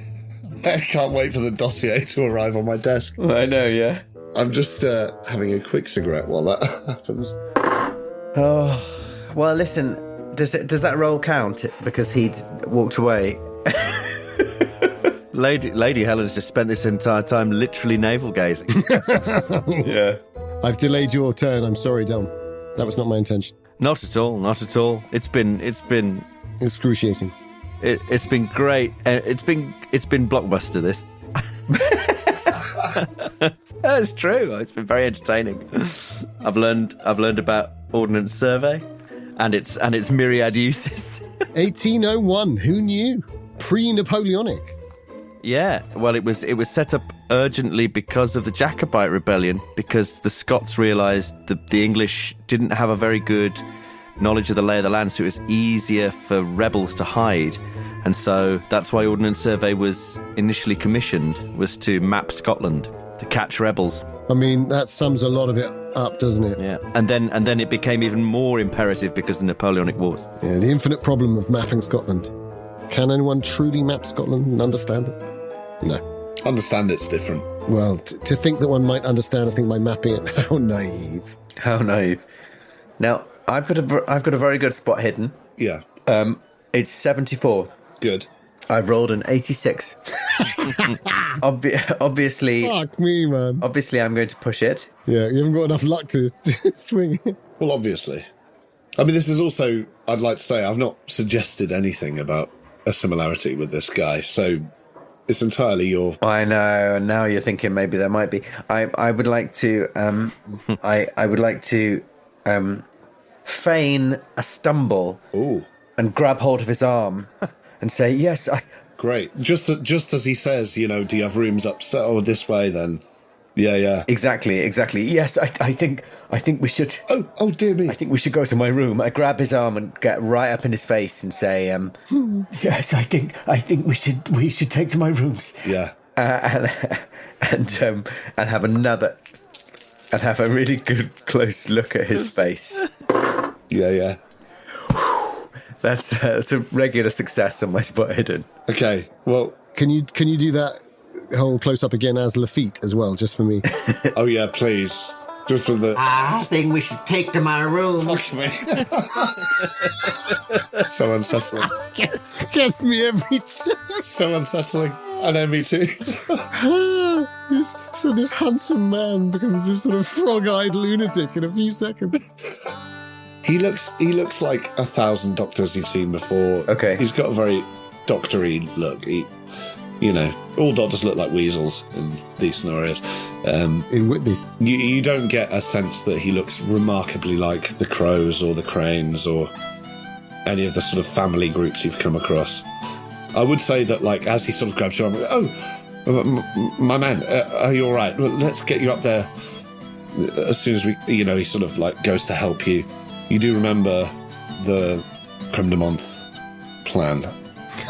I can't wait for the dossier to arrive on my desk. I know, yeah. I'm just having a quick cigarette while that happens. Oh, well, listen, does that roll count? Because he'd walked away. Lady Helen's just spent this entire time literally navel gazing. Yeah. I've delayed your turn. I'm sorry, Dom. That was not my intention. Not at all. Not at all. It's been Excruciating. It's been great. It's been blockbuster. This. That's true. It's been very entertaining. I've learned about Ordnance Survey, and its myriad uses. 1801. Who knew? Pre-Napoleonic. Yeah, well, it was set up urgently because of the Jacobite rebellion, because the Scots realised that the English didn't have a very good knowledge of the lay of the land, so it was easier for rebels to hide. And so that's why Ordnance Survey was initially commissioned, was to map Scotland, to catch rebels. I mean, that sums a lot of it up, doesn't it? Yeah, and then it became even more imperative because of the Napoleonic Wars. Yeah, the infinite problem of mapping Scotland. Can anyone truly map Scotland and understand it? No. Understand it's different. Well, to think that one might understand a thing by mapping it, how naive. How naive. Now, I've got a very good spot hidden. Yeah. It's 74. Good. I've rolled an 86. Obviously... Fuck me, man. Obviously, I'm going to push it. Yeah, you haven't got enough luck to swing it. Well, obviously. I mean, this is also, I'd like to say, I've not suggested anything about a similarity with this guy, so it's entirely your... I know, and now you're thinking maybe there might be. I would like to... I would like to feign a stumble. Ooh. And grab hold of his arm and say, yes, I... Great. Just as he says, do you have rooms upstairs or this way, then, Yeah. Exactly. Yes, I think we should. Oh, dear me. I think we should go to my room. I grab his arm and get right up in his face and say, "Yes, I think we should take to my rooms." Yeah. And have a really good close look at his face. Yeah. That's a regular success on my spot hidden. Okay, well... Can you do that whole close-up again as Lafitte as well, just for me? Oh, yeah, please. Just for the... I think we should take to my room. Fuck me. So unsettling. Gets me every time. So unsettling. I know, me too. This handsome man becomes this sort of frog-eyed lunatic in a few seconds. He looks like 1,000 doctors you've seen before. Okay. He's got a very doctory look. All doctors look like weasels in these scenarios. In Whitby. You don't get a sense that he looks remarkably like the Crows or the Cranes or any of the sort of family groups you've come across. I would say that, like, as he sort of grabs your arm, my man, are you all right? Well, let's get you up there as soon as we, he sort of, like, goes to help you. You do remember the creme de menthe plan?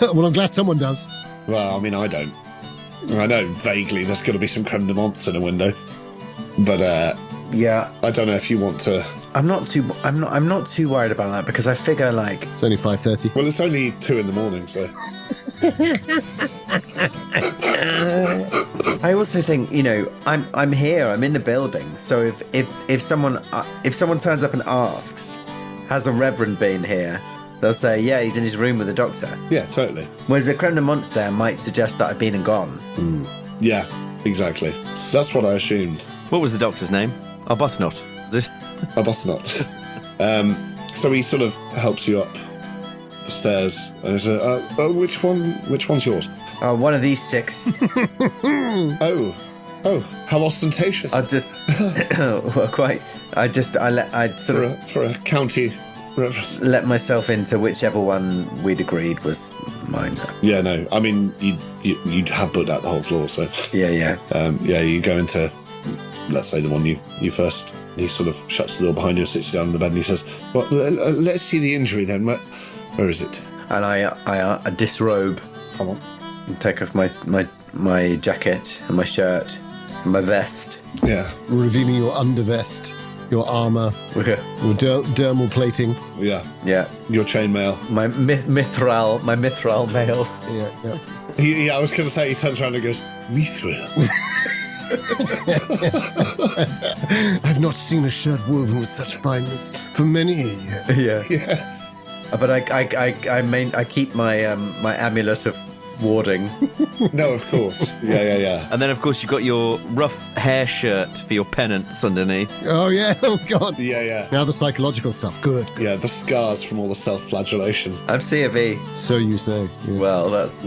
Well, I'm glad someone does. Well, I mean, I don't. I know vaguely there's going to be some creme de menthe in a window, but Yeah, I don't know if you want to. I'm not too worried about that because I figure like It's only 5:30. Well, it's only 2 a.m, so. I also think I'm here, I'm in the building, so if someone turns up and asks, has a reverend been here, they'll say, yeah, he's in his room with the doctor. Yeah, totally. Whereas a creme de menthe there might suggest that I've been and gone. Yeah, exactly. That's what I assumed. What was the doctor's name? Arbuthnot, is it? Arbuthnot. So he sort of helps you up the stairs and he says, which one's yours? One of these 6. Oh, how ostentatious. I just for a county reverend. let myself into whichever one we'd agreed was mine. Yeah, no, I mean, you'd have booked out the whole floor, so... Yeah. You go into, let's say, the one you first... He sort of shuts the door behind you, sits down on the bed, and he says, well, let's see the injury then. Where is it? And I disrobe. Come on. And take off my jacket and my shirt and my vest. Yeah. Revealing your undervest, your armour, your dermal plating. Yeah. Yeah. Your chainmail. My mithril mail. Yeah. I was going to say, he turns around and goes, mithril. I've not seen a shirt woven with such fineness for many a year. Yeah. But I keep my my amulet of warding. No, of course. Yeah. And then, of course, you've got your rough hair shirt for your penance underneath. Oh, yeah. Oh, God. Yeah. Now the psychological stuff. Good. Yeah, the scars from all the self-flagellation. I'm C of E. So you say. Yeah. Well, that's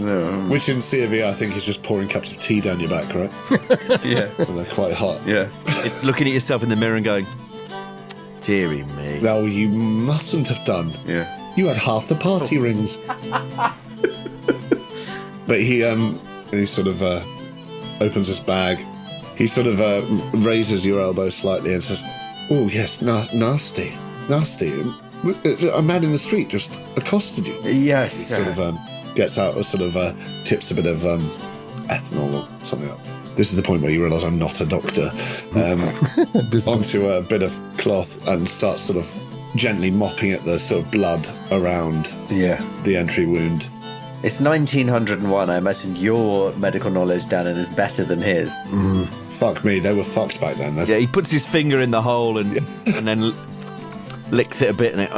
Which in C of E, I think, is just pouring cups of tea down your back, right? yeah. So they're quite hot. Yeah. It's looking at yourself in the mirror and going, dearie me. No, you mustn't have done. Yeah. You had half the party rings. But he sort of opens his bag. He sort of raises your elbow slightly and says, oh, yes, nasty. A man in the street just accosted you. Yes. He sort of gets out or sort of tips a bit of ethanol or something like that. This is the point where you realise I'm not a doctor. Onto a bit of cloth and starts sort of gently mopping at the sort of blood around the entry wound. It's 1901. I imagine your medical knowledge, Danann, is better than his. Fuck me, they were fucked back then. Yeah, he puts his finger in the hole and then licks it a bit and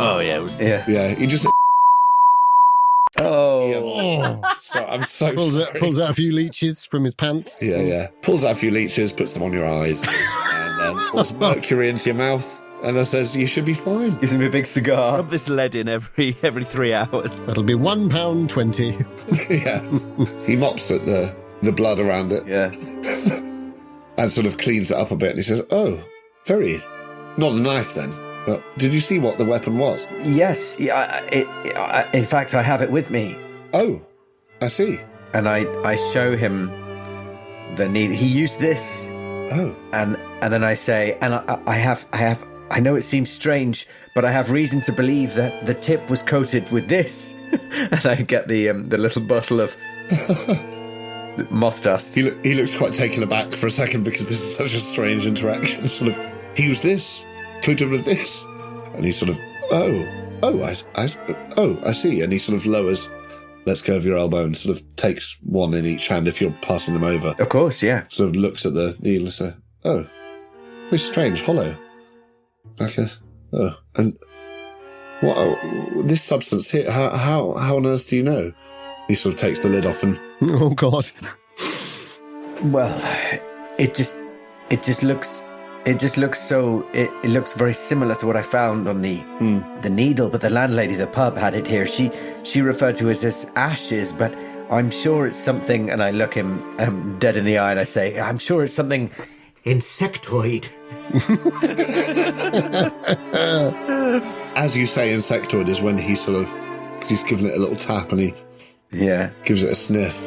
Yeah, he just... Oh. I'm so sorry. Pulls out a few leeches from his pants. Yeah. Pulls out a few leeches, puts them on your eyes, and then pours mercury into your mouth, and then says, you should be fine. Gives him a big cigar. rub this lead in every 3 hours. That'll be £1.20. Yeah. He mops at the blood around it. Yeah. And sort of cleans it up a bit, and he says, oh, very... Not a knife, then. But did you see what the weapon was? Yes. In fact, I have it with me. Oh, I see. And I show him the need. He used this Oh. And then I say, and I know it seems strange, but I have reason to believe that the tip was coated with this. And I get the little bottle of moth dust. He looks quite taken aback for a second because this is such a strange interaction. Sort of, he used this, coated with this, and he sort of, I see. And he sort of lets go of your elbow and sort of takes one in each hand if you're passing them over. Of course, yeah. Sort of looks at the needle and says, oh, very strange, hollow. And what, this substance here, how on earth do you know? He sort of takes the lid off and... Oh, God. Well, it looks very similar to what I found on the needle, but the landlady of the pub had it here. She referred to it as ashes, but I'm sure it's something, and I look him dead in the eye and I say, I'm sure it's something insectoid. As you say, insectoid is when he sort of, because he's given it a little tap and he gives it a sniff,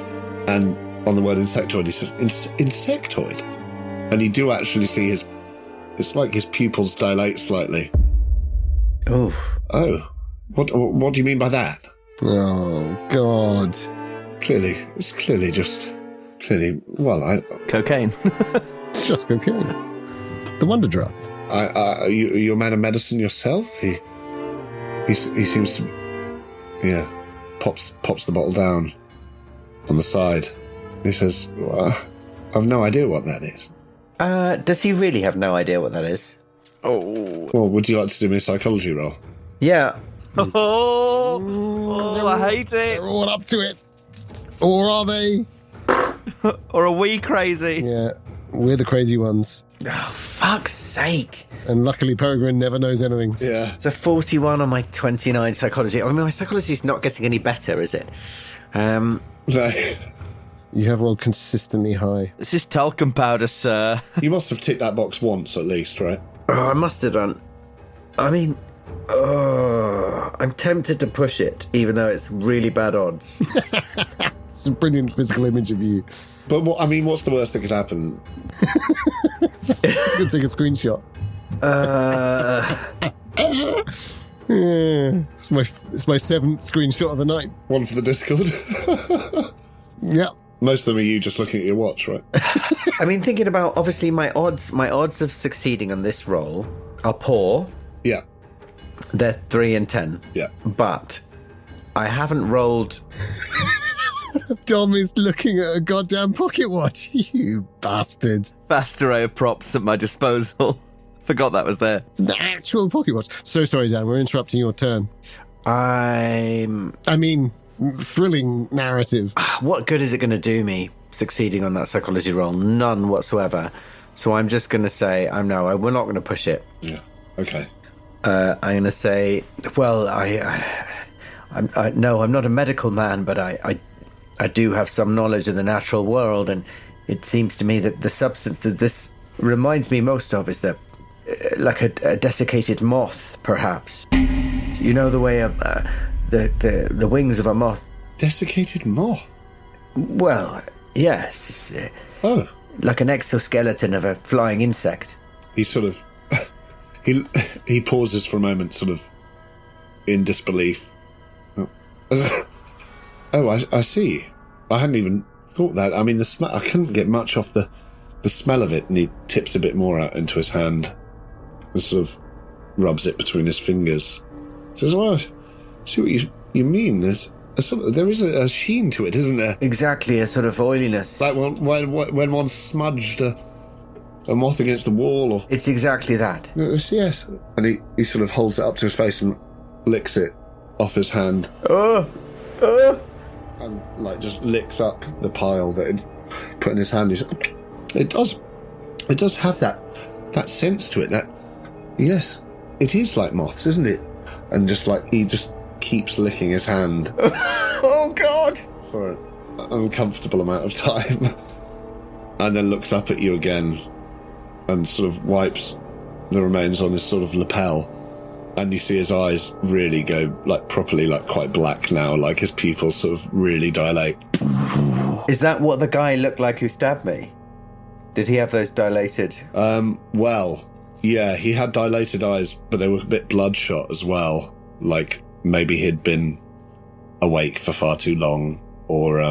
and on the word insectoid he says, insectoid? And you do actually see it's like his pupils dilate slightly. Oh. What do you mean by that? Oh, God. It's clearly, well, Cocaine. It's just cocaine. The wonder drug. You're a man of medicine yourself? He seems to, pops the bottle down on the side. He says, well, I've no idea what that is. Does he really have no idea what that is? Oh. Well, would you like to do me a psychology roll? Yeah. Oh, I hate it. They're all up to it. Or are they? Or are we crazy? Yeah, we're the crazy ones. Oh, fuck's sake. And luckily Perregrine never knows anything. Yeah. It's a 41 on my 29 psychology. I mean, my psychology is not getting any better, is it? No. You have rolled consistently high. This is talcum powder, sir. You must have ticked that box once at least, right? Oh, I must have done. I mean, I'm tempted to push it, even though it's really bad odds. It's a brilliant physical image of you. But what's the worst that could happen? Could take a screenshot. Yeah, it's my 7th screenshot of the night. One for the Discord. Yep. Most of them are you just looking at your watch, right? I mean, thinking about, obviously, my odds of succeeding on this roll are poor. Yeah. They're 3 and 10. Yeah. But I haven't rolled... Dom is looking at a goddamn pocket watch. You bastard. Vast array of props at my disposal. Forgot that was there. It's an actual pocket watch. So sorry, Dan, we're interrupting your turn. I mean, thrilling narrative. What good is it going to do me succeeding on that psychology roll? None whatsoever. So I'm just going to say, we're not going to push it. Yeah. Okay. I'm going to say, well, I'm not a medical man, but I do have some knowledge of the natural world, and it seems to me that the substance that this reminds me most of is like a desiccated moth, perhaps. You know the way the wings of a moth. Desiccated moth? Well, yes. It's, like an exoskeleton of a flying insect. He sort of... he pauses for a moment, sort of in disbelief. Oh, I see. I hadn't even thought that. I mean, the smell... I couldn't get much off the smell of it, and he tips a bit more out into his hand and sort of rubs it between his fingers. He says, well, I see what you mean. There is a sheen to it, isn't there? Exactly, a sort of oiliness. Like when one smudged a moth against the wall, or... It's exactly that. Yes. And he sort of holds it up to his face and licks it off his hand. And like just licks up the pile that he'd put in his hand. It does have that sense to it. That, yes, it is like moths, isn't it? And just like he just keeps licking his hand. Oh God! For an uncomfortable amount of time, and then looks up at you again, and sort of wipes the remains on his sort of lapel. And you see his eyes really go, like, properly, like, quite black now, like his pupils sort of really dilate. Is that what the guy looked like who stabbed me? Did he have those dilated? Well, yeah, he had dilated eyes, but they were a bit bloodshot as well. Like, maybe he'd been awake for far too long, or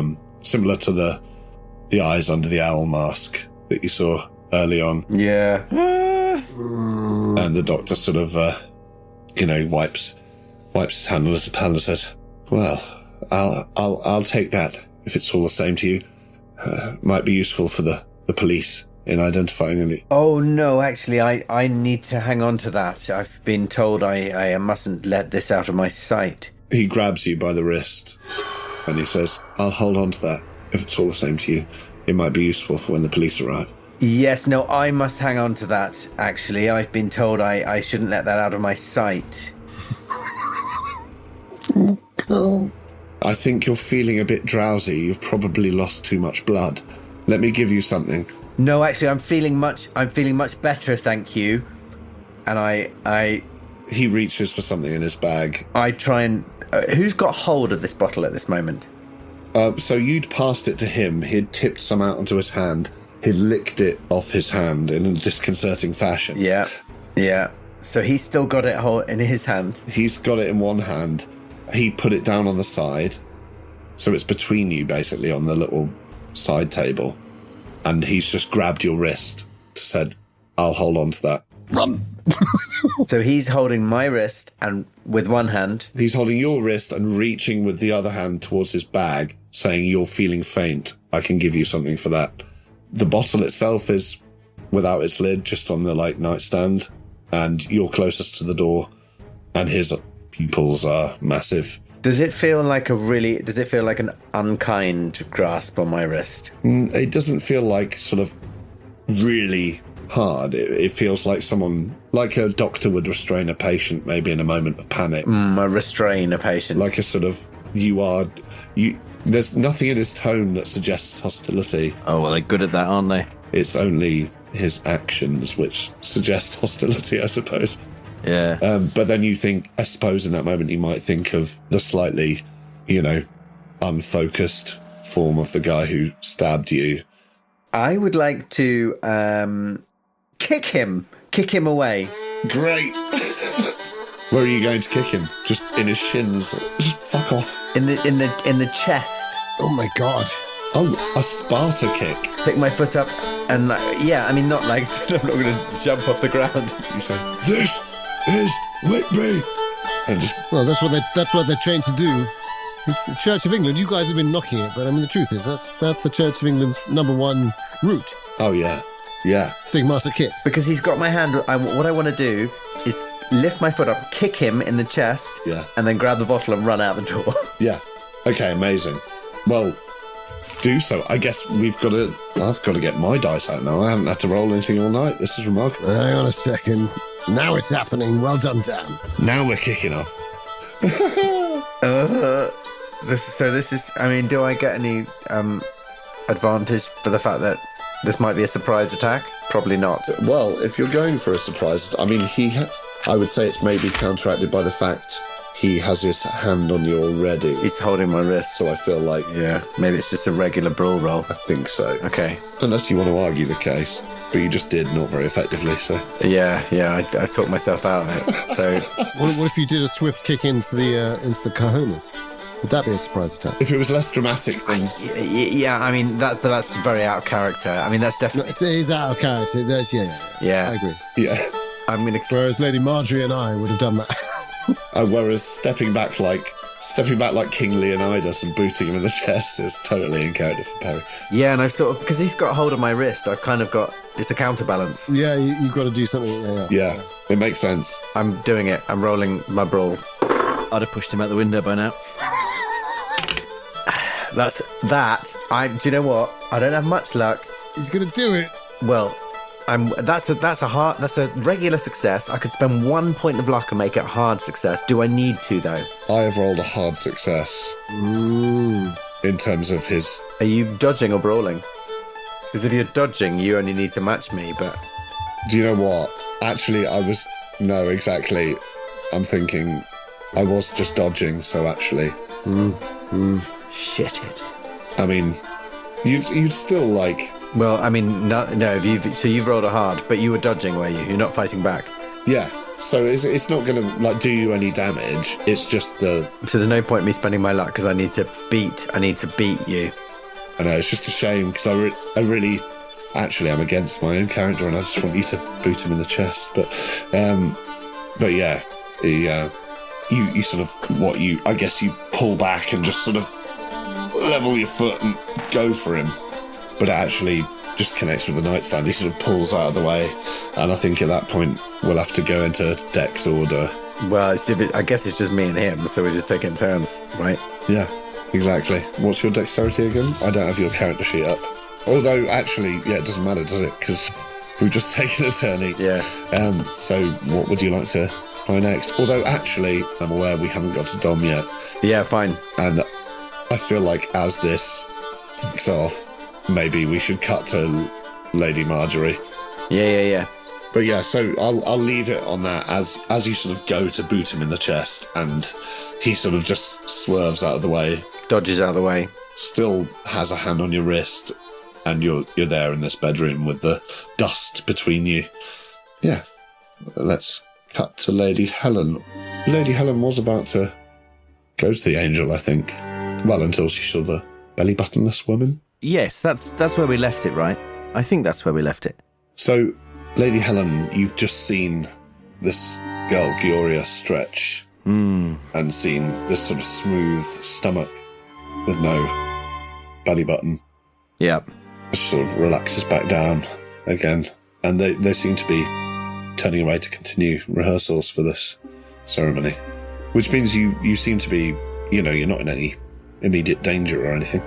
similar to the eyes under the owl mask that you saw early on. Yeah. And the doctor sort of, wipes his hand on his palm and says, "Well, I'll take that if it's all the same to you. Might be useful for the police in identifying any." Oh no, actually, I need to hang on to that. I've been told I mustn't let this out of my sight. He grabs you by the wrist and he says, "I'll hold on to that if it's all the same to you. It might be useful for when the police arrive." Yes, no, I must hang on to that, actually. I've been told I shouldn't let that out of my sight. Oh. "I think you're feeling a bit drowsy. You've probably lost too much blood. Let me give you something." No, actually, I'm feeling much better, thank you. And He reaches for something in his bag. I try and... who's got hold of this bottle at this moment? So you'd passed it to him. He'd tipped some out onto his hand. He'd licked it off his hand in a disconcerting fashion. Yeah. So he's still got it in his hand. He's got it in one hand. He put it down on the side. So it's between you, basically, on the little side table. And he's just grabbed your wrist to said, "I'll hold on to that." Run! So he's holding my wrist and with one hand. He's holding your wrist and reaching with the other hand towards his bag, saying, "You're feeling faint. I can give you something for that." The bottle itself is without its lid, just on the nightstand, and you're closest to the door, and his pupils are massive. Does it feel like an unkind grasp on my wrist? It doesn't feel like sort of really hard. It feels like like a doctor would restrain a patient, maybe in a moment of panic. I restrain a patient. Like a sort of, there's nothing in his tone that suggests hostility. Oh, well, they're good at that, aren't they? It's only his actions which suggest hostility, I suppose. Yeah. But then I suppose in that moment you might think of the slightly, unfocused form of the guy who stabbed you. I would like to kick him away. Great. Where are you going to kick him? Just in his shins? Just fuck off. In the chest. Oh my god. Oh, a Sparta kick. Pick my foot up and not like I'm not going to jump off the ground. You say, "This is Whitby," and just... Well, that's what they're trained to do. It's the Church of England. You guys have been knocking it, but I mean, the truth is that's the Church of England's #1 route. Oh, yeah. Stigmata kick. Because he's got my hand. What I want to do is lift my foot up, kick him in the chest, and then grab the bottle and run out the door. Yeah. Okay, amazing. Well, do so. I guess I've got to get my dice out now. I haven't had to roll anything all night. This is remarkable. Hang on a second. Now it's happening. Well done, Dan. Now we're kicking off. This is. I mean, do I get any advantage for the fact that this might be a surprise attack? Probably not. Well, if you're going for a surprise, I mean, I would say it's maybe counteracted by the fact he has his hand on you already. He's holding my wrist. So I feel like... Yeah, maybe it's just a regular brawl roll. I think so. Okay. Unless you want to argue the case. But you just did, not very effectively, so... Yeah, I talked myself out of it, so... What if you did a swift kick into the cojones? Would that be a surprise attack? If it was less dramatic, then... Yeah, I mean, that's very out of character. I mean, that's definitely... No, it is out of character. Yeah. I agree. Yeah. I'm going to... Whereas Lady Marjorie and I would have done that. Whereas stepping back like King Leonidas and booting him in the chest is totally in character for Perry. Yeah, and I've sort of... Because he's got hold of my wrist, I've kind of got... It's a counterbalance. Yeah, you've got to do something. Yeah, it makes sense. I'm doing it. I'm rolling my brawl. I'd have pushed him out the window by now. Do you know what? I don't have much luck. He's going to do it. Well, that's a regular success. I could spend 1 point of luck and make it a hard success. Do I need to, though? I have rolled a hard success. In terms of his... Are you dodging or brawling? Because if you're dodging, you only need to match me, but... Do you know what? Actually, No, exactly. I'm thinking I was just dodging, so actually... Shit it. I mean, you'd still, like... Well, I mean, no. So you've rolled a hard, but you were dodging, were you? You're not fighting back. Yeah. So it's not going to like do you any damage. It's just the. So there's no point me spending my luck because I need to beat you. I know it's just a shame because I really, actually, I'm against my own character and I just want you to boot him in the chest. But yeah, you sort of I guess you pull back and just sort of level your foot and go for him, but it actually just connects with the nightstand. He sort of pulls out of the way, and I think at that point we'll have to go into Dex order. Well, I guess it's just me and him, so we're just taking turns, right? Yeah, exactly. What's your dexterity again? I don't have your character sheet up. Although, actually, yeah, it doesn't matter, does it? Because we've just taken a turn each. Yeah. So what would you like to try next? Although, actually, I'm aware we haven't got to Dom yet. Yeah, fine. And I feel like as this kicks off, maybe we should cut to Lady Marjorie. Yeah. But yeah, so I'll leave it on that as you sort of go to boot him in the chest, and he sort of just swerves out of the way, dodges out of the way, still has a hand on your wrist, and you're there in this bedroom with the dust between you. Yeah, let's cut to Lady Helen. Lady Helen was about to go to the angel, I think. Well, until she saw the belly buttonless woman. Yes, that's where we left it, right? I think that's where we left it. So, Lady Helen, you've just seen this girl, Gioria, stretch and seen this sort of smooth stomach with no belly button. Yeah. She sort of relaxes back down again. And they seem to be turning away to continue rehearsals for this ceremony. Which means you seem to be, you're not in any immediate danger or anything.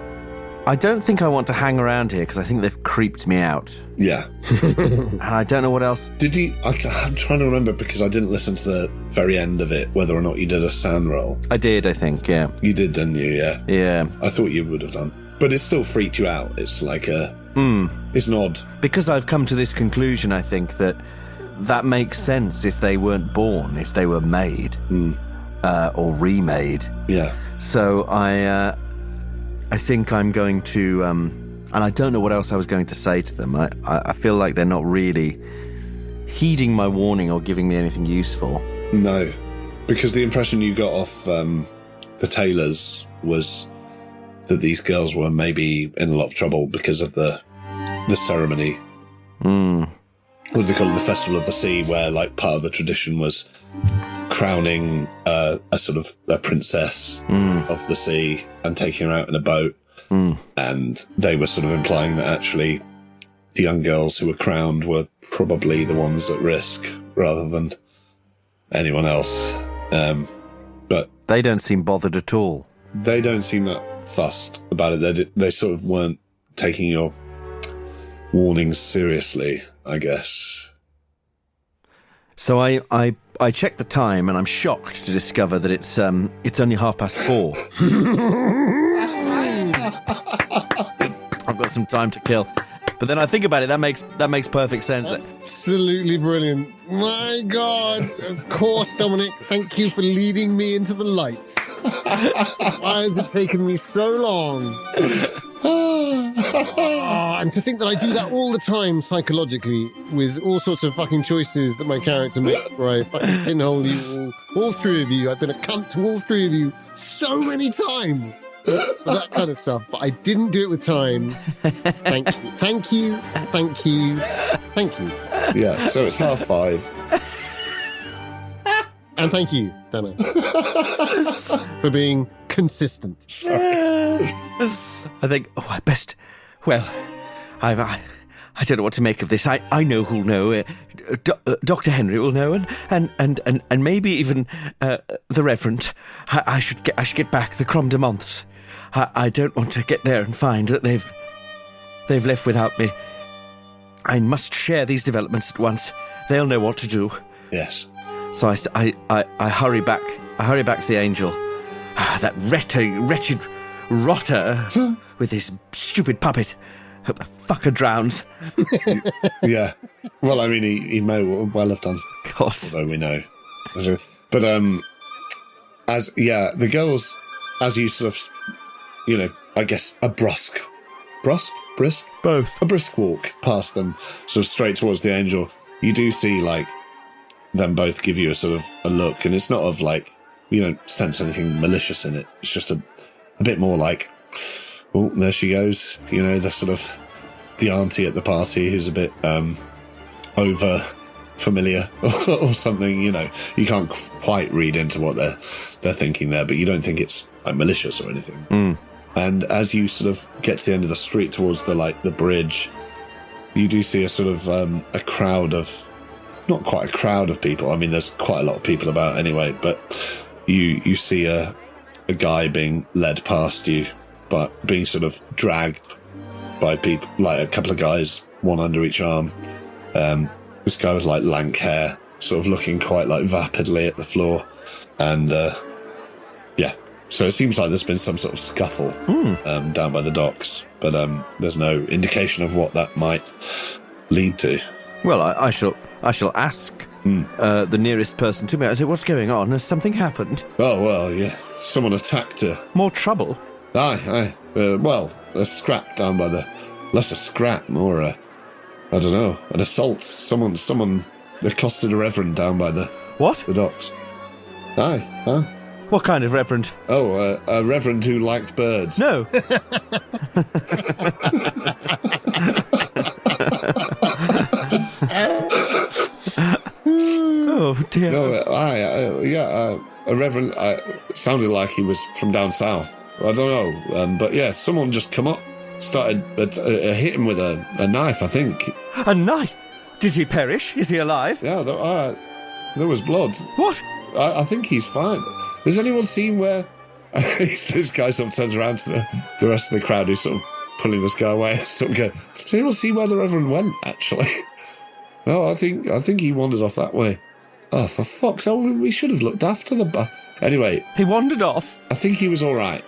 I don't think I want to hang around here because I think they've creeped me out. Yeah. And I don't know what else. Did you... I'm trying to remember because I didn't listen to the very end of it, whether or not you did a sound roll. I did, I think, yeah. You did, didn't you? Yeah. Yeah. I thought you would have done. But it still freaked you out. It's like it's an odd... Because I've come to this conclusion, I think, that makes sense if they weren't born, if they were made. Or remade. Yeah. So I think I'm going to, and I don't know what else I was going to say to them. I feel like they're not really heeding my warning or giving me anything useful. No, because the impression you got off the tailors was that these girls were maybe in a lot of trouble because of the ceremony. What do they call it? The Festival of the Sea, where like part of the tradition was crowning a sort of a princess of the sea and taking her out in a boat. And they were sort of implying that actually the young girls who were crowned were probably the ones at risk rather than anyone else. But they don't seem bothered at all. They don't seem that fussed about it. They sort of weren't taking your warnings seriously, I guess. So I checked the time and I'm shocked to discover that it's only 4:30. I've got some time to kill. But then I think about it, that makes perfect sense. Absolutely brilliant. My God. Of course, Dominic. Thank you for leading me into the lights. Why has it taken me so long? And to think that I do that all the time psychologically with all sorts of fucking choices that my character makes where I fucking pinhole you all three of you. I've been a cunt to all three of you so many times. That kind of stuff, but I didn't do it with time. Thank you. Thank you. Thank you. Thank you. Yeah, so it's 5:30. And thank you, Danann, for being consistent. Sorry. I think, I don't know what to make of this. I know who'll know. Dr. Henry will know, and maybe even the Reverend. I should get back the Crom de Months. I don't want to get there and find that they've left without me. I must share these developments at once. They'll know what to do. Yes. So I hurry back. I hurry back to the angel. That wretched rotter with his stupid puppet. Hope the fucker drowns. Yeah. Well, I mean, he may well have done. Of course. Although we know. But, the girls, as you sort of, I guess, a brusque brisk? Both. A brisk walk past them, sort of straight towards the angel. You do see, like, them both give you a sort of a look, and it's not of, like, you don't sense anything malicious in it. It's just a bit more like, oh, there she goes. You know, the sort of the auntie at the party who's a bit over familiar or something. You know, you can't quite read into what they're thinking there, but you don't think it's like malicious or anything. And as you sort of get to the end of the street towards the bridge, you do see a sort of a crowd of, not quite a crowd of people. I mean, there's quite a lot of people about anyway, but you see a guy being led past you, but being sort of dragged by people, like a couple of guys, one under each arm. This guy was like lank hair, sort of looking quite like vapidly at the floor. And yeah, so it seems like there's been some sort of scuffle down by the docks, but there's no indication of what that might lead to. Well, I shall ask the nearest person to me. I say, what's going on? Has something happened? Oh, well, yeah. Someone attacked her. More trouble? Aye. Well, a scrap down by the... Less a scrap, more I don't know, an assault. Someone accosted a reverend down by the... What? The docks. Aye. What kind of reverend? Oh, a reverend who liked birds. No. Oh, dear. No, a reverend sounded like he was from down south. I don't know, but yeah, someone just come up, started hit him with a knife, I think. A knife? Did he perish? Is he alive? Yeah, there was blood. What? I think he's fine. Has anyone seen where... this guy sort of turns around to the rest of the crowd who's sort of pulling this guy away. Sort of go, does anyone see where the reverend went, actually? No, I think he wandered off that way. Oh, for fuck's sake, we should have looked after the... Anyway... He wandered off? I think he was all right.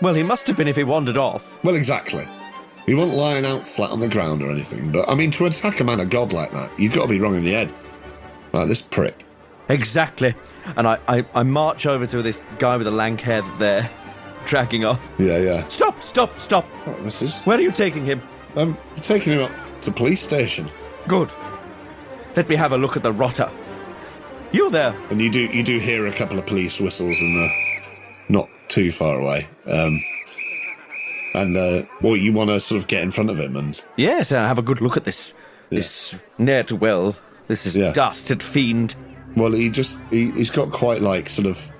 Well, he must have been if he wandered off. Well, exactly. He wasn't lying out flat on the ground or anything, but, I mean, to attack a man of God like that, you've got to be wrong in the head. Like this prick. Exactly. And I march over to this guy with the lank hair that they're dragging off. Yeah. Stop! What, missus? Where are you taking him? I'm taking him up to police station. Good. Let me have a look at the rotter. You there? And you do hear a couple of police whistles not too far away. Well, you want to sort of get in front of him and... Yes, and have a good look at this. Yeah. This ne'er-to-well. This is dastard fiend. Well, he's got quite like sort of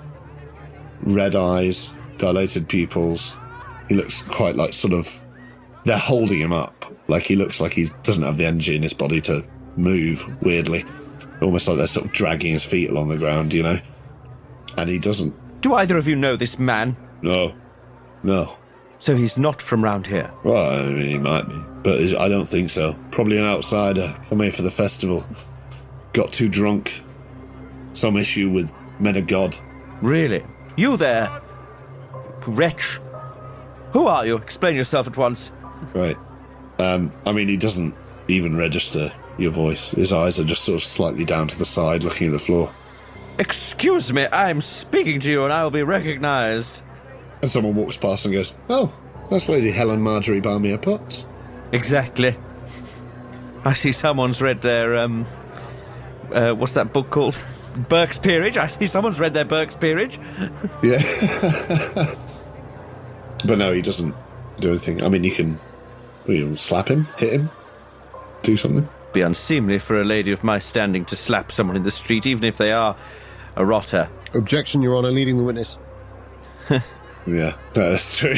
red eyes, dilated pupils. He looks quite like sort of... They're holding him up. Like he looks like he doesn't have the energy in his body to move, weirdly. Almost like they're sort of dragging his feet along the ground, you know? And he doesn't. Do either of you know this man? No. So he's not from round here? Well, I mean, he might be, but I don't think so. Probably an outsider, come here for the festival. Got too drunk. Some issue with men of God. Really? You there? Wretch. Who are you? Explain yourself at once. Right. I mean, he doesn't even register your voice. His eyes are just sort of slightly down to the side, looking at the floor. Excuse me, I'm speaking to you and I'll be recognised. And someone walks past and goes, oh, that's Lady Helen Marjorie Bjarmia Potts. Exactly. I see someone's read their, what's that book called? Burke's Peerage. I see someone's read their Burke's Peerage. Yeah. But no, he doesn't do anything. I mean, you can slap him, hit him, do something. Be unseemly for a lady of my standing to slap someone in the street, even if they are a rotter. Objection, Your Honour, leading the witness. Yeah, that's true.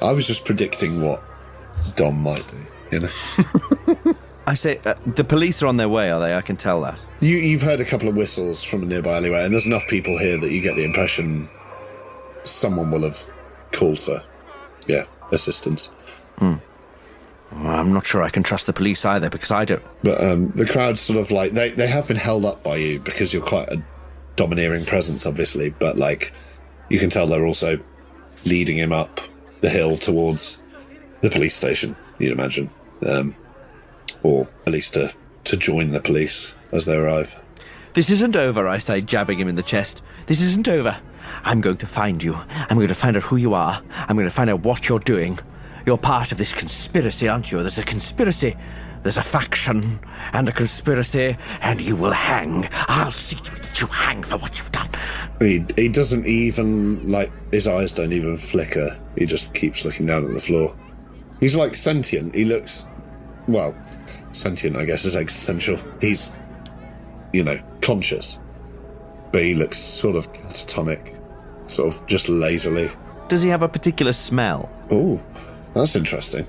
I was just predicting what Dom might do, you know. I say, the police are on their way, are they? I can tell that. You've heard a couple of whistles from a nearby alleyway, and there's enough people here that you get the impression someone will have called for, assistance. Well, I'm not sure I can trust the police either, because I don't. But the crowd's sort of like, they have been held up by you because you're quite a domineering presence, obviously, but like, you can tell they're also leading him up the hill towards the police station, you'd imagine. Or at least to join the police as they arrive. This isn't over, I say, jabbing him in the chest. This isn't over. I'm going to find you. I'm going to find out who you are. I'm going to find out what you're doing. You're part of this conspiracy, aren't you? There's a conspiracy. There's a faction and a conspiracy, and you will hang. I'll see to it that you hang for what you've done. He doesn't even, like, his eyes don't even flicker. He just keeps looking down at the floor. He's like sentient. He looks, well, sentient, I guess, is existential. He's, conscious. But he looks sort of catatonic, sort of just lazily. Does he have a particular smell? Oh, that's interesting.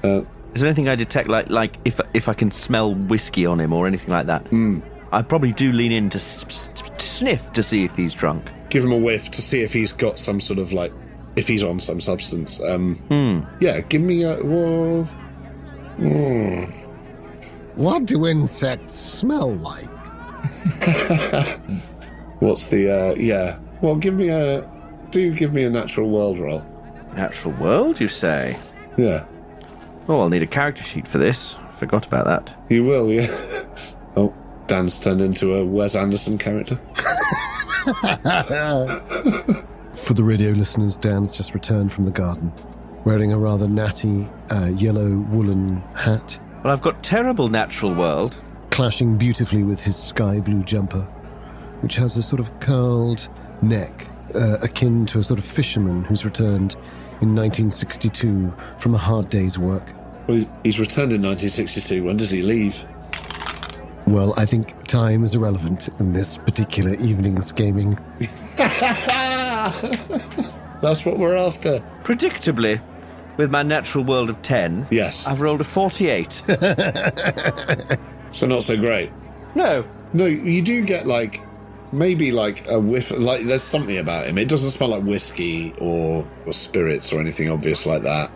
Is there anything I detect, like if I can smell whiskey on him or anything like that? I probably do lean in to sniff to see if he's drunk. Give him a whiff to see if he's got some sort of, like, if he's on some substance. Yeah, give me a... Whoa. What do insects smell like? What's the, yeah. Well, give me a natural world roll. Natural world, you say? Yeah. Oh, I'll need a character sheet for this. Forgot about that. You will, yeah. Oh, Dan's turned into a Wes Anderson character. For the radio listeners, Dan's just returned from the garden, wearing a rather natty yellow woolen hat. Well, I've got terrible natural world. Clashing beautifully with his sky blue jumper, which has a sort of curled neck, akin to a sort of fisherman who's returned in 1962 from a hard day's work. Well, he's returned in 1962. When did he leave? Well, I think time is irrelevant in this particular evening's gaming. That's what we're after. Predictably, with my natural world of 10, Yes. I've rolled a 48. So not so great. No. No, you do get, like, maybe, like, a whiff. Like, there's something about him. It doesn't smell like whiskey or spirits or anything obvious like that.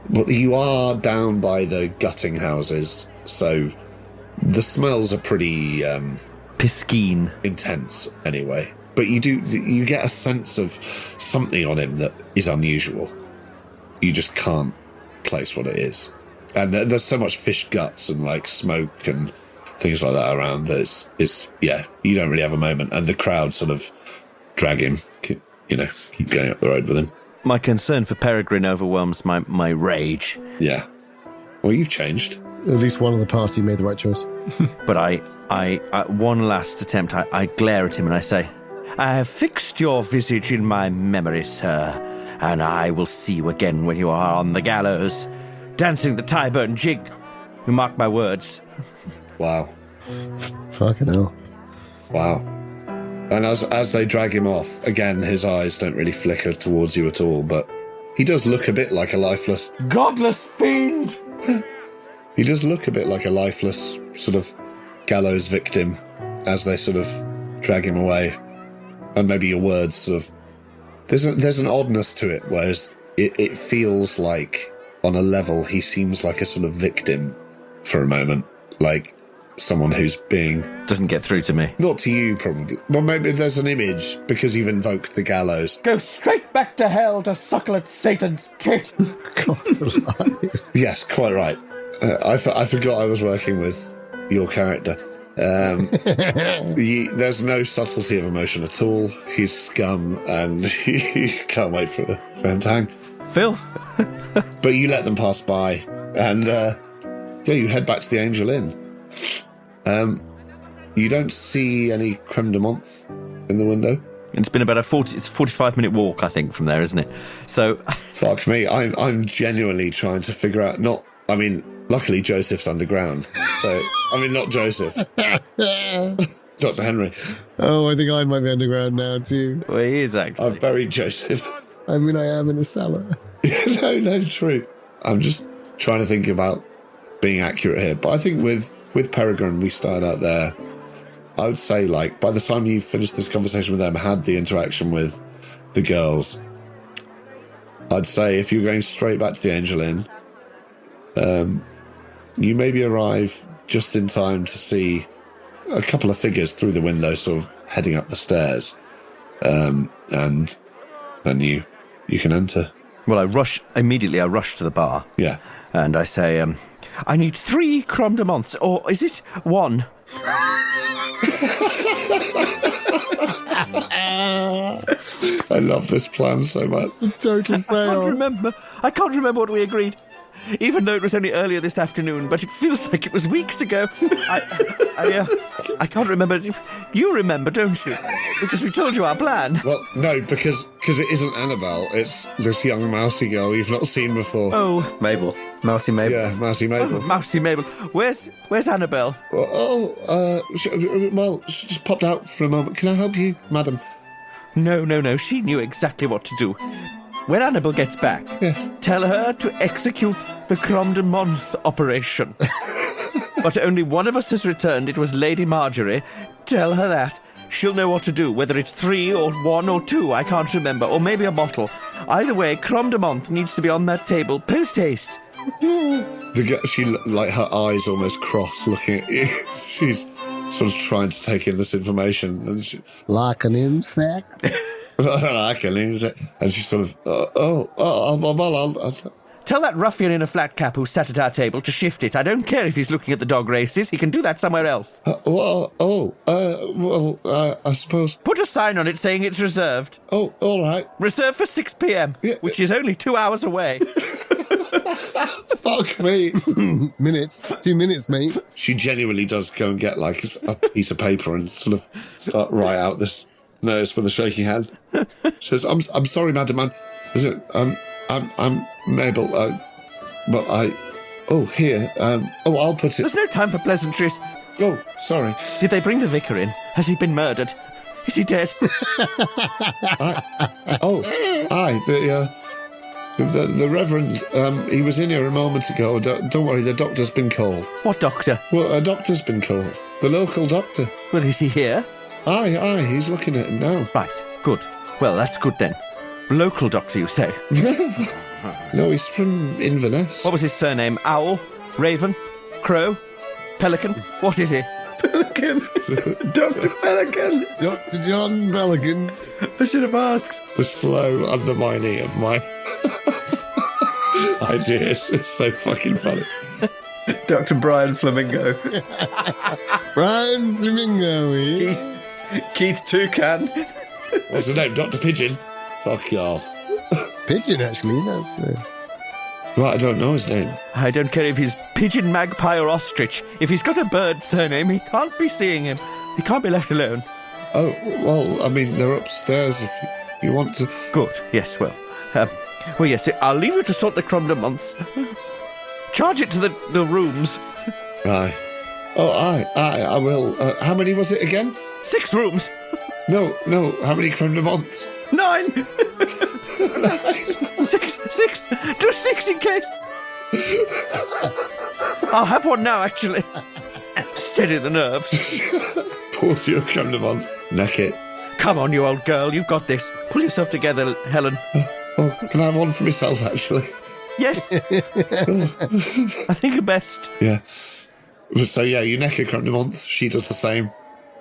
But you are down by the gutting houses, so the smells are pretty Piscine. intense anyway. But you get a sense of something on him that is unusual. You just can't place what it is. And there's so much fish guts and, like, smoke and things like that around that it's you don't really have a moment. And the crowd sort of drag him, keep going up the road with him. My concern for Perregrine overwhelms my rage. Yeah. Well, you've changed. At least one of the party made the right choice. But I one last attempt, I glare at him and I say, I have fixed your visage in my memory, sir, and I will see you again when you are on the gallows, dancing the Tyburn jig. You mark my words. Wow. Fucking hell. Wow. And as they drag him off, again, his eyes don't really flicker towards you at all, but he does look a bit like a lifeless... Godless fiend! He does look a bit like a lifeless sort of gallows victim as they sort of drag him away. And maybe your words sort of... There's an oddness to it, whereas it feels like, on a level, he seems like a sort of victim for a moment. Like someone who's being... Doesn't get through to me. Not to you, probably. Well, maybe there's an image, because you've invoked the gallows. Go straight back to hell to suckle at Satan's tit. God alive. Yes, quite right. I forgot I was working with your character. There's no subtlety of emotion at all. He's scum, and you can't wait for him to hang. Phil? But you let them pass by, and you head back to the Angel Inn. You don't see any creme de menthe in the window. It's been about it's a 45-minute walk, I think, from there, isn't it? So... Fuck me, I'm genuinely trying to figure out, luckily Joseph's underground. So, not Joseph. Dr. Henry. Oh, I think I might be underground now, too. Well, he is, actually. I've buried Joseph. I am in a cellar. No, true. I'm just trying to think about being accurate here. But I think with Perregrine, we started out there. I would say, like, by the time you finished this conversation with them, had the interaction with the girls, I'd say if you're going straight back to the Angel Inn, you maybe arrive just in time to see a couple of figures through the window sort of heading up the stairs. And then you can enter. Well, I rush to the bar. Yeah. And I say, I need 3 creme de menthes, or is it 1? I love this plan so much. Total payoff. I can't remember what we agreed. Even though it was only earlier this afternoon, but it feels like it was weeks ago. I can't remember. You remember, don't you? Because we told you our plan. Well, no, because it isn't Annabelle. It's this young mousy girl you've not seen before. Oh, Mabel. Mousy Mabel. Yeah, Mousy Mabel. Mousy Mabel. Where's Annabelle? She just popped out for a moment. Can I help you, madam? No. She knew exactly what to do. When Annabelle gets back, Yes. tell her to execute the Crom de Month operation. But only one of us has returned. It was Lady Marjorie. Tell her that. She'll know what to do, whether it's 3 or 1 or 2, I can't remember, or maybe a bottle. Either way, Crom de Month needs to be on that table post-haste. Like her eyes almost cross looking at you. She's sort of trying to take in this information. And she, Like an insect. and she sort of, I'll Tell that ruffian in a flat cap who sat at our table to shift it. I don't care if he's looking at the dog races. He can do that somewhere else. I suppose. Put a sign on it saying it's reserved. Oh, all right. Reserved for 6 p.m., which is only 2 hours away. Fuck me. 2 minutes, mate. She genuinely does go and get like a piece of paper and sort of start write out this notice with a shaking hand. She says, "I'm sorry, madam. I'm Mabel. Here. I'll put it. There's no time for pleasantries. Oh, sorry. Did they bring the vicar in? Has he been murdered? Is he dead? The reverend. He was in here a moment ago. Don't worry, the doctor's been called. What doctor? Well, a doctor's been called. The local doctor. Well, is he here? Aye, he's looking at him now. Right, good. Well, that's good then. Local doctor, you say? No, he's from Inverness. What was his surname? Owl? Raven? Crow? Pelican? What is he? Pelican. Dr. Pelican. Dr. John Pelican. I should have asked. The slow undermining of my ideas is so fucking funny. Dr. Brian Flamingo. Brian Flamingo, Keith Toucan. What's his name? Dr. Pigeon? Fuck you off. Pigeon, actually. That's... Right, I don't know his name. I don't care if he's pigeon, magpie or ostrich. If he's got a bird surname, he can't be seeing him. He can't be left alone. Oh, well, I mean, they're upstairs if you want to... Good, yes, well, yes, I'll leave you to sort the Crom de Months. Charge it to the rooms. Aye. Oh, I will. How many was it again? 6 rooms. No, how many creme de months? 9. 6. Do 6 in case. I'll have one now, actually. Steady the nerves. Pause your creme de menthe. Neck it. Come on, you old girl, you've got this. Pull yourself together, Helen. Oh, can I have one for myself, actually? Yes. I think you're best. Yeah. So, yeah, you neck a creme de menthe. She does the same.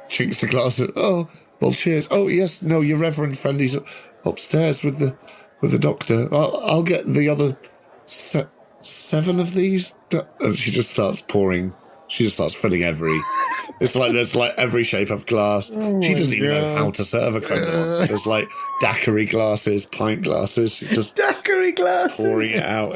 Drinks the glass. Oh, well, cheers. Oh, yes, no, your reverend friend, he's upstairs with the doctor. I'll get the other 7 of these. And she just starts pouring. She just starts filling every... It's like there's like every shape of glass. She doesn't even know how to serve a creme de menthe. There's like daiquiri glasses, pint glasses. She's just daiquiri glasses. pouring it out.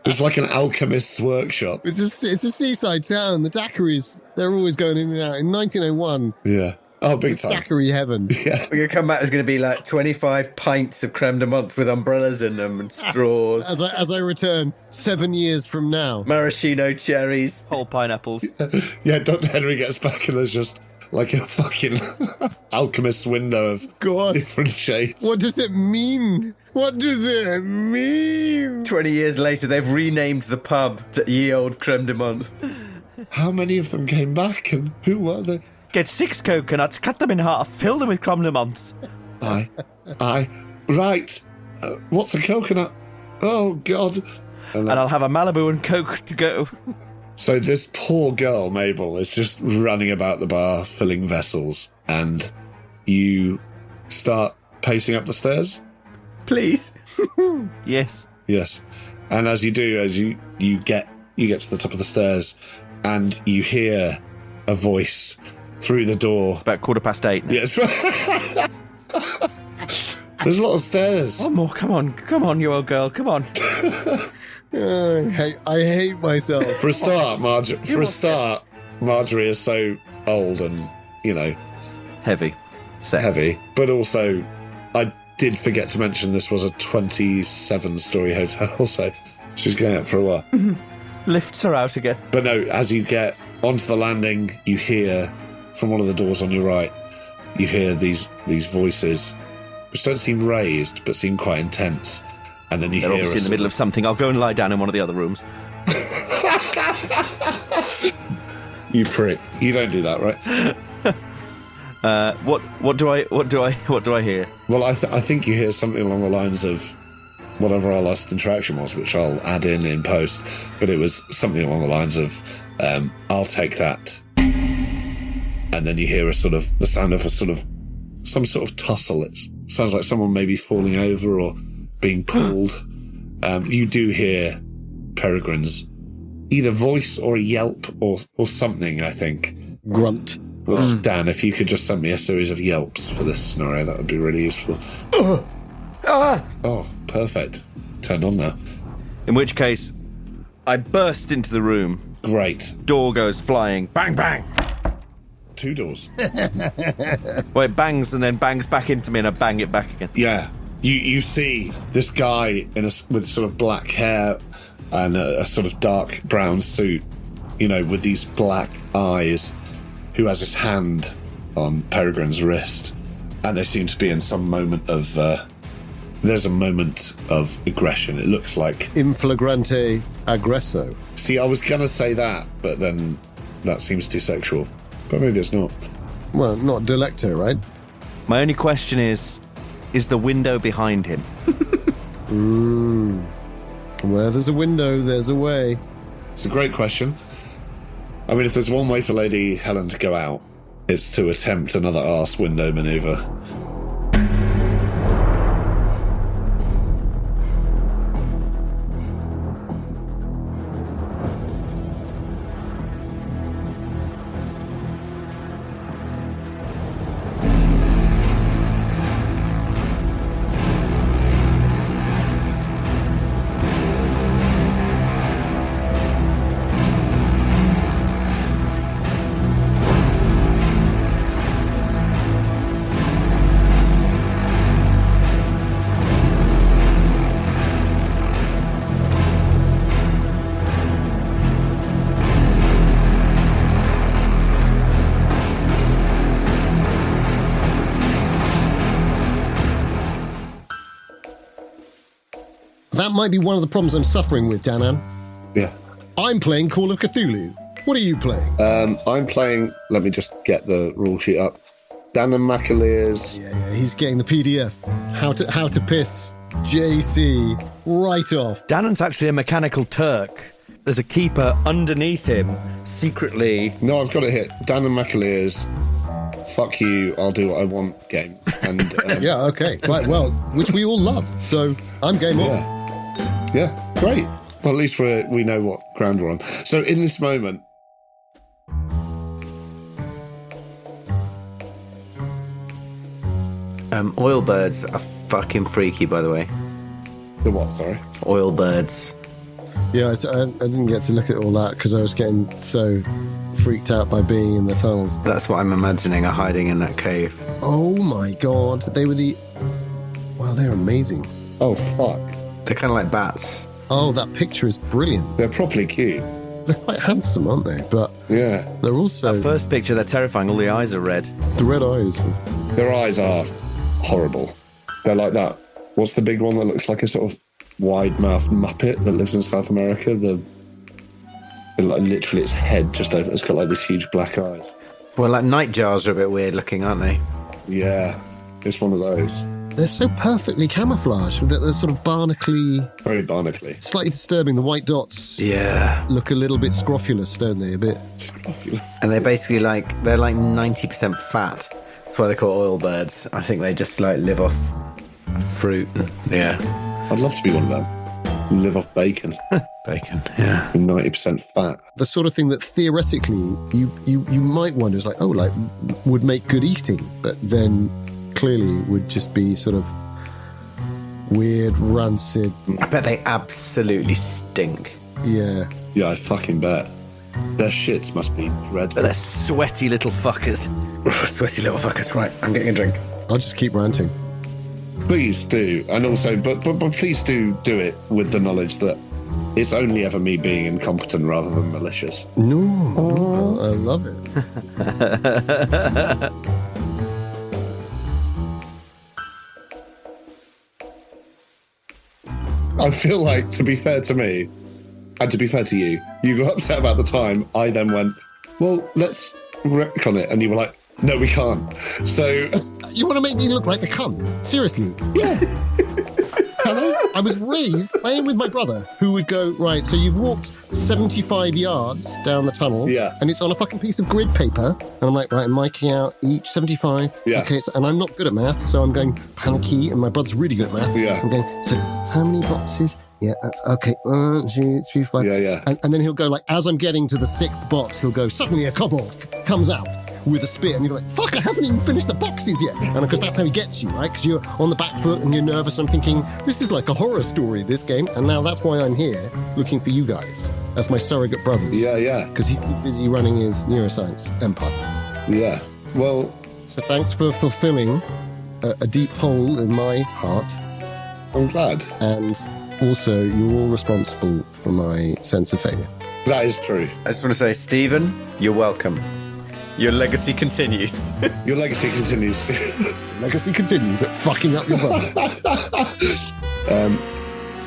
It's like an alchemist's workshop. It's a seaside town. The daiquiris, they're always going in and out. In 1901, Yeah. Oh, big it's time. daiquiri heaven. Yeah. We're going to come back, there's going to be like 25 pints of creme de menthe with umbrellas in them and straws. As I return 7 years from now. Maraschino cherries. Whole pineapples. Yeah, Dr. Henry gets back and there's just like a fucking alchemist's window of God. different shades. What does it mean? What does it mean? 20 years later, they've renamed the pub to Ye Old Creme de Menthe. How many of them came back and who were they? Get 6 coconuts, cut them in half, fill them with Crom de Months. Aye. Right. What's a coconut? Oh, God. And I'll have a Malibu and Coke to go. So this poor girl, Mabel, is just running about the bar, filling vessels, and you start pacing up the stairs? Please. Yes. Yes. And as you do, as you get to the top of the stairs, and you hear a voice through the door. About 8:15 now. Yes. There's a lot of stairs. One more, come on, you old girl, come on. I hate myself. For a start, Marjorie is so old and, Heavy. Set. heavy. But also, I did forget to mention this was a 27-story hotel, so she's going out for a while. Lifts her out again. But no, as you get onto the landing, you hear from one of the doors on your right, you hear these voices, which don't seem raised, but seem quite intense. And then you They're hear obviously in the middle of something. I'll go and lie down in one of the other rooms. You prick. You don't do that, right? What do I hear? Well, I think you hear something along the lines of whatever our last interaction was, which I'll add in post. But it was something along the lines of, I'll take that. And then you hear the sound of some sort of tussle. It sounds like someone maybe falling over or being pulled. You do hear Perregrine's either voice or a yelp or something, I think. Grunt. Which, Dan, if you could just send me a series of yelps for this scenario, that would be really useful. Oh, perfect. Turned on now. In which case, I burst into the room. Great. Door goes flying. Bang, bang. 2 doors. Well, it bangs and then bangs back into me and I bang it back again. Yeah. You see this guy with sort of black hair and a sort of dark brown suit, with these black eyes, who has his hand on Perregrine's wrist. And they seem to be in some moment of... there's a moment of aggression. It looks like... In flagrante aggresso. See, I was going to say that, but then that seems too sexual. But maybe it's not. Well, not delecto, right? My only question is the window behind him? Where there's a window, there's a way. It's a great question. I mean, if there's one way for Lady Helen to go out, it's to attempt another arse window maneuver. That might be one of the problems I'm suffering with, Danann. Yeah. I'm playing Call of Cthulhu. What are you playing? I'm playing... Let me just get the rule sheet up. Danann McAleer's... Yeah, he's getting the PDF. How to piss JC right off. Danann's actually a mechanical Turk. There's a keeper underneath him, secretly... No, I've got it here. Danann McAleer's fuck you, I'll do what I want game. And Yeah, okay. Right, well, which we all love. So I'm game on. Yeah, great. Well, at least we know what ground we're on. So in this moment... Oil birds are fucking freaky, by the way. The what, sorry? Oil birds. Yeah, I didn't get to look at all that because I was getting so freaked out by being in the tunnels. That's what I'm imagining are hiding in that cave. Oh my god, they were wow, they're amazing. Oh, fuck. They're kind of like bats. Oh, that picture is brilliant. They're properly cute. They're quite handsome, aren't they? But Yeah. they're also That first picture, they're terrifying. All the eyes are red. the red eyes. Their eyes are horrible. They're like that. What's the big one that looks like a sort of wide-mouthed muppet that lives in South America? Literally its head just open. It's got like these huge black eyes. Well, like nightjars are a bit weird looking, aren't they? Yeah, it's one of those. They're so perfectly camouflaged that they're sort of barnacly, Very barnacly. slightly disturbing. The white dots Yeah. look a little bit scrofulous, don't they? A bit. And they're basically they're like 90% fat. That's why they're called oil birds. I think they just like live off fruit. Yeah. I'd love to be one of them. Live off bacon. Bacon, yeah. 90% fat. The sort of thing that theoretically you might wonder is like, oh, like, would make good eating, but then clearly would just be sort of weird, rancid. I bet they absolutely stink. Yeah. Yeah, I fucking bet. Their shits must be dreadful. But they're sweaty little fuckers. Sweaty little fuckers. Right, I'm getting a drink. I'll just keep ranting. Please do. And also, but please do it with the knowledge that it's only ever me being incompetent rather than malicious. No, I love it. I feel like, to be fair to me, and to be fair to you, you got upset about the time. I then went, well, let's retcon it. And you were like, no, we can't. So... You want to make me look like a cunt? Seriously? Yeah. I was raised playing with my brother, who would go, right, so you've walked 75 yards down the tunnel, Yeah. and it's on a fucking piece of grid paper, and I'm like, right, I'm marking out each 75. Yeah. Okay, so, and I'm not good at math, so I'm going panicky, and my brother's really good at math. Yeah. I'm going, so how many boxes? Yeah, that's okay. 1, 2, 3, 5. Yeah. And then he'll go, like, as I'm getting to the 6th box, he'll go, suddenly a kobold comes out with a spear, and you're like, fuck, I haven't even finished the boxes yet. And of course, that's how he gets you, right? Because you're on the back foot and you're nervous. I'm thinking, this is like a horror story, this game. And now that's why I'm here, looking for you guys. That's my surrogate brothers. Yeah. Because he's too busy running his neuroscience empire. Yeah. Well, So thanks for fulfilling a deep hole in my heart. I'm glad. And also, you're all responsible for my sense of failure. That is true. I just want to say, Stephen, you're welcome. Your legacy continues. Your legacy continues. Legacy continues at fucking up your brother.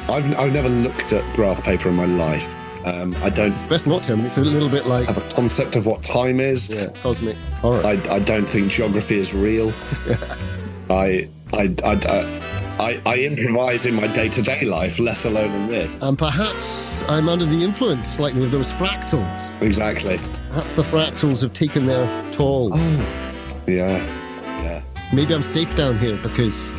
I've never looked at graph paper in my life. I don't Best not to. I mean, it's a little bit like have a concept of what time is. cosmic horror. I don't think geography is real. I improvise in my day-to-day life, let alone in this. And perhaps I'm under the influence slightly of those fractals. Exactly. Perhaps the fractals have taken their toll. Yeah. Maybe I'm safe down here because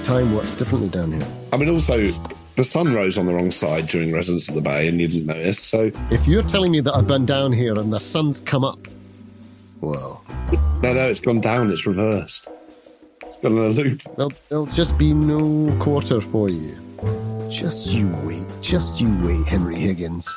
time works differently down here. I mean, also, the sun rose on the wrong side during Residence of the Bay, and you didn't notice. So If you're telling me that I've been down here and the sun's come up, well, no, it's gone down. It's reversed. It's gone in a loop. there'll just be no quarter for you. Just you wait, Henry Higgins.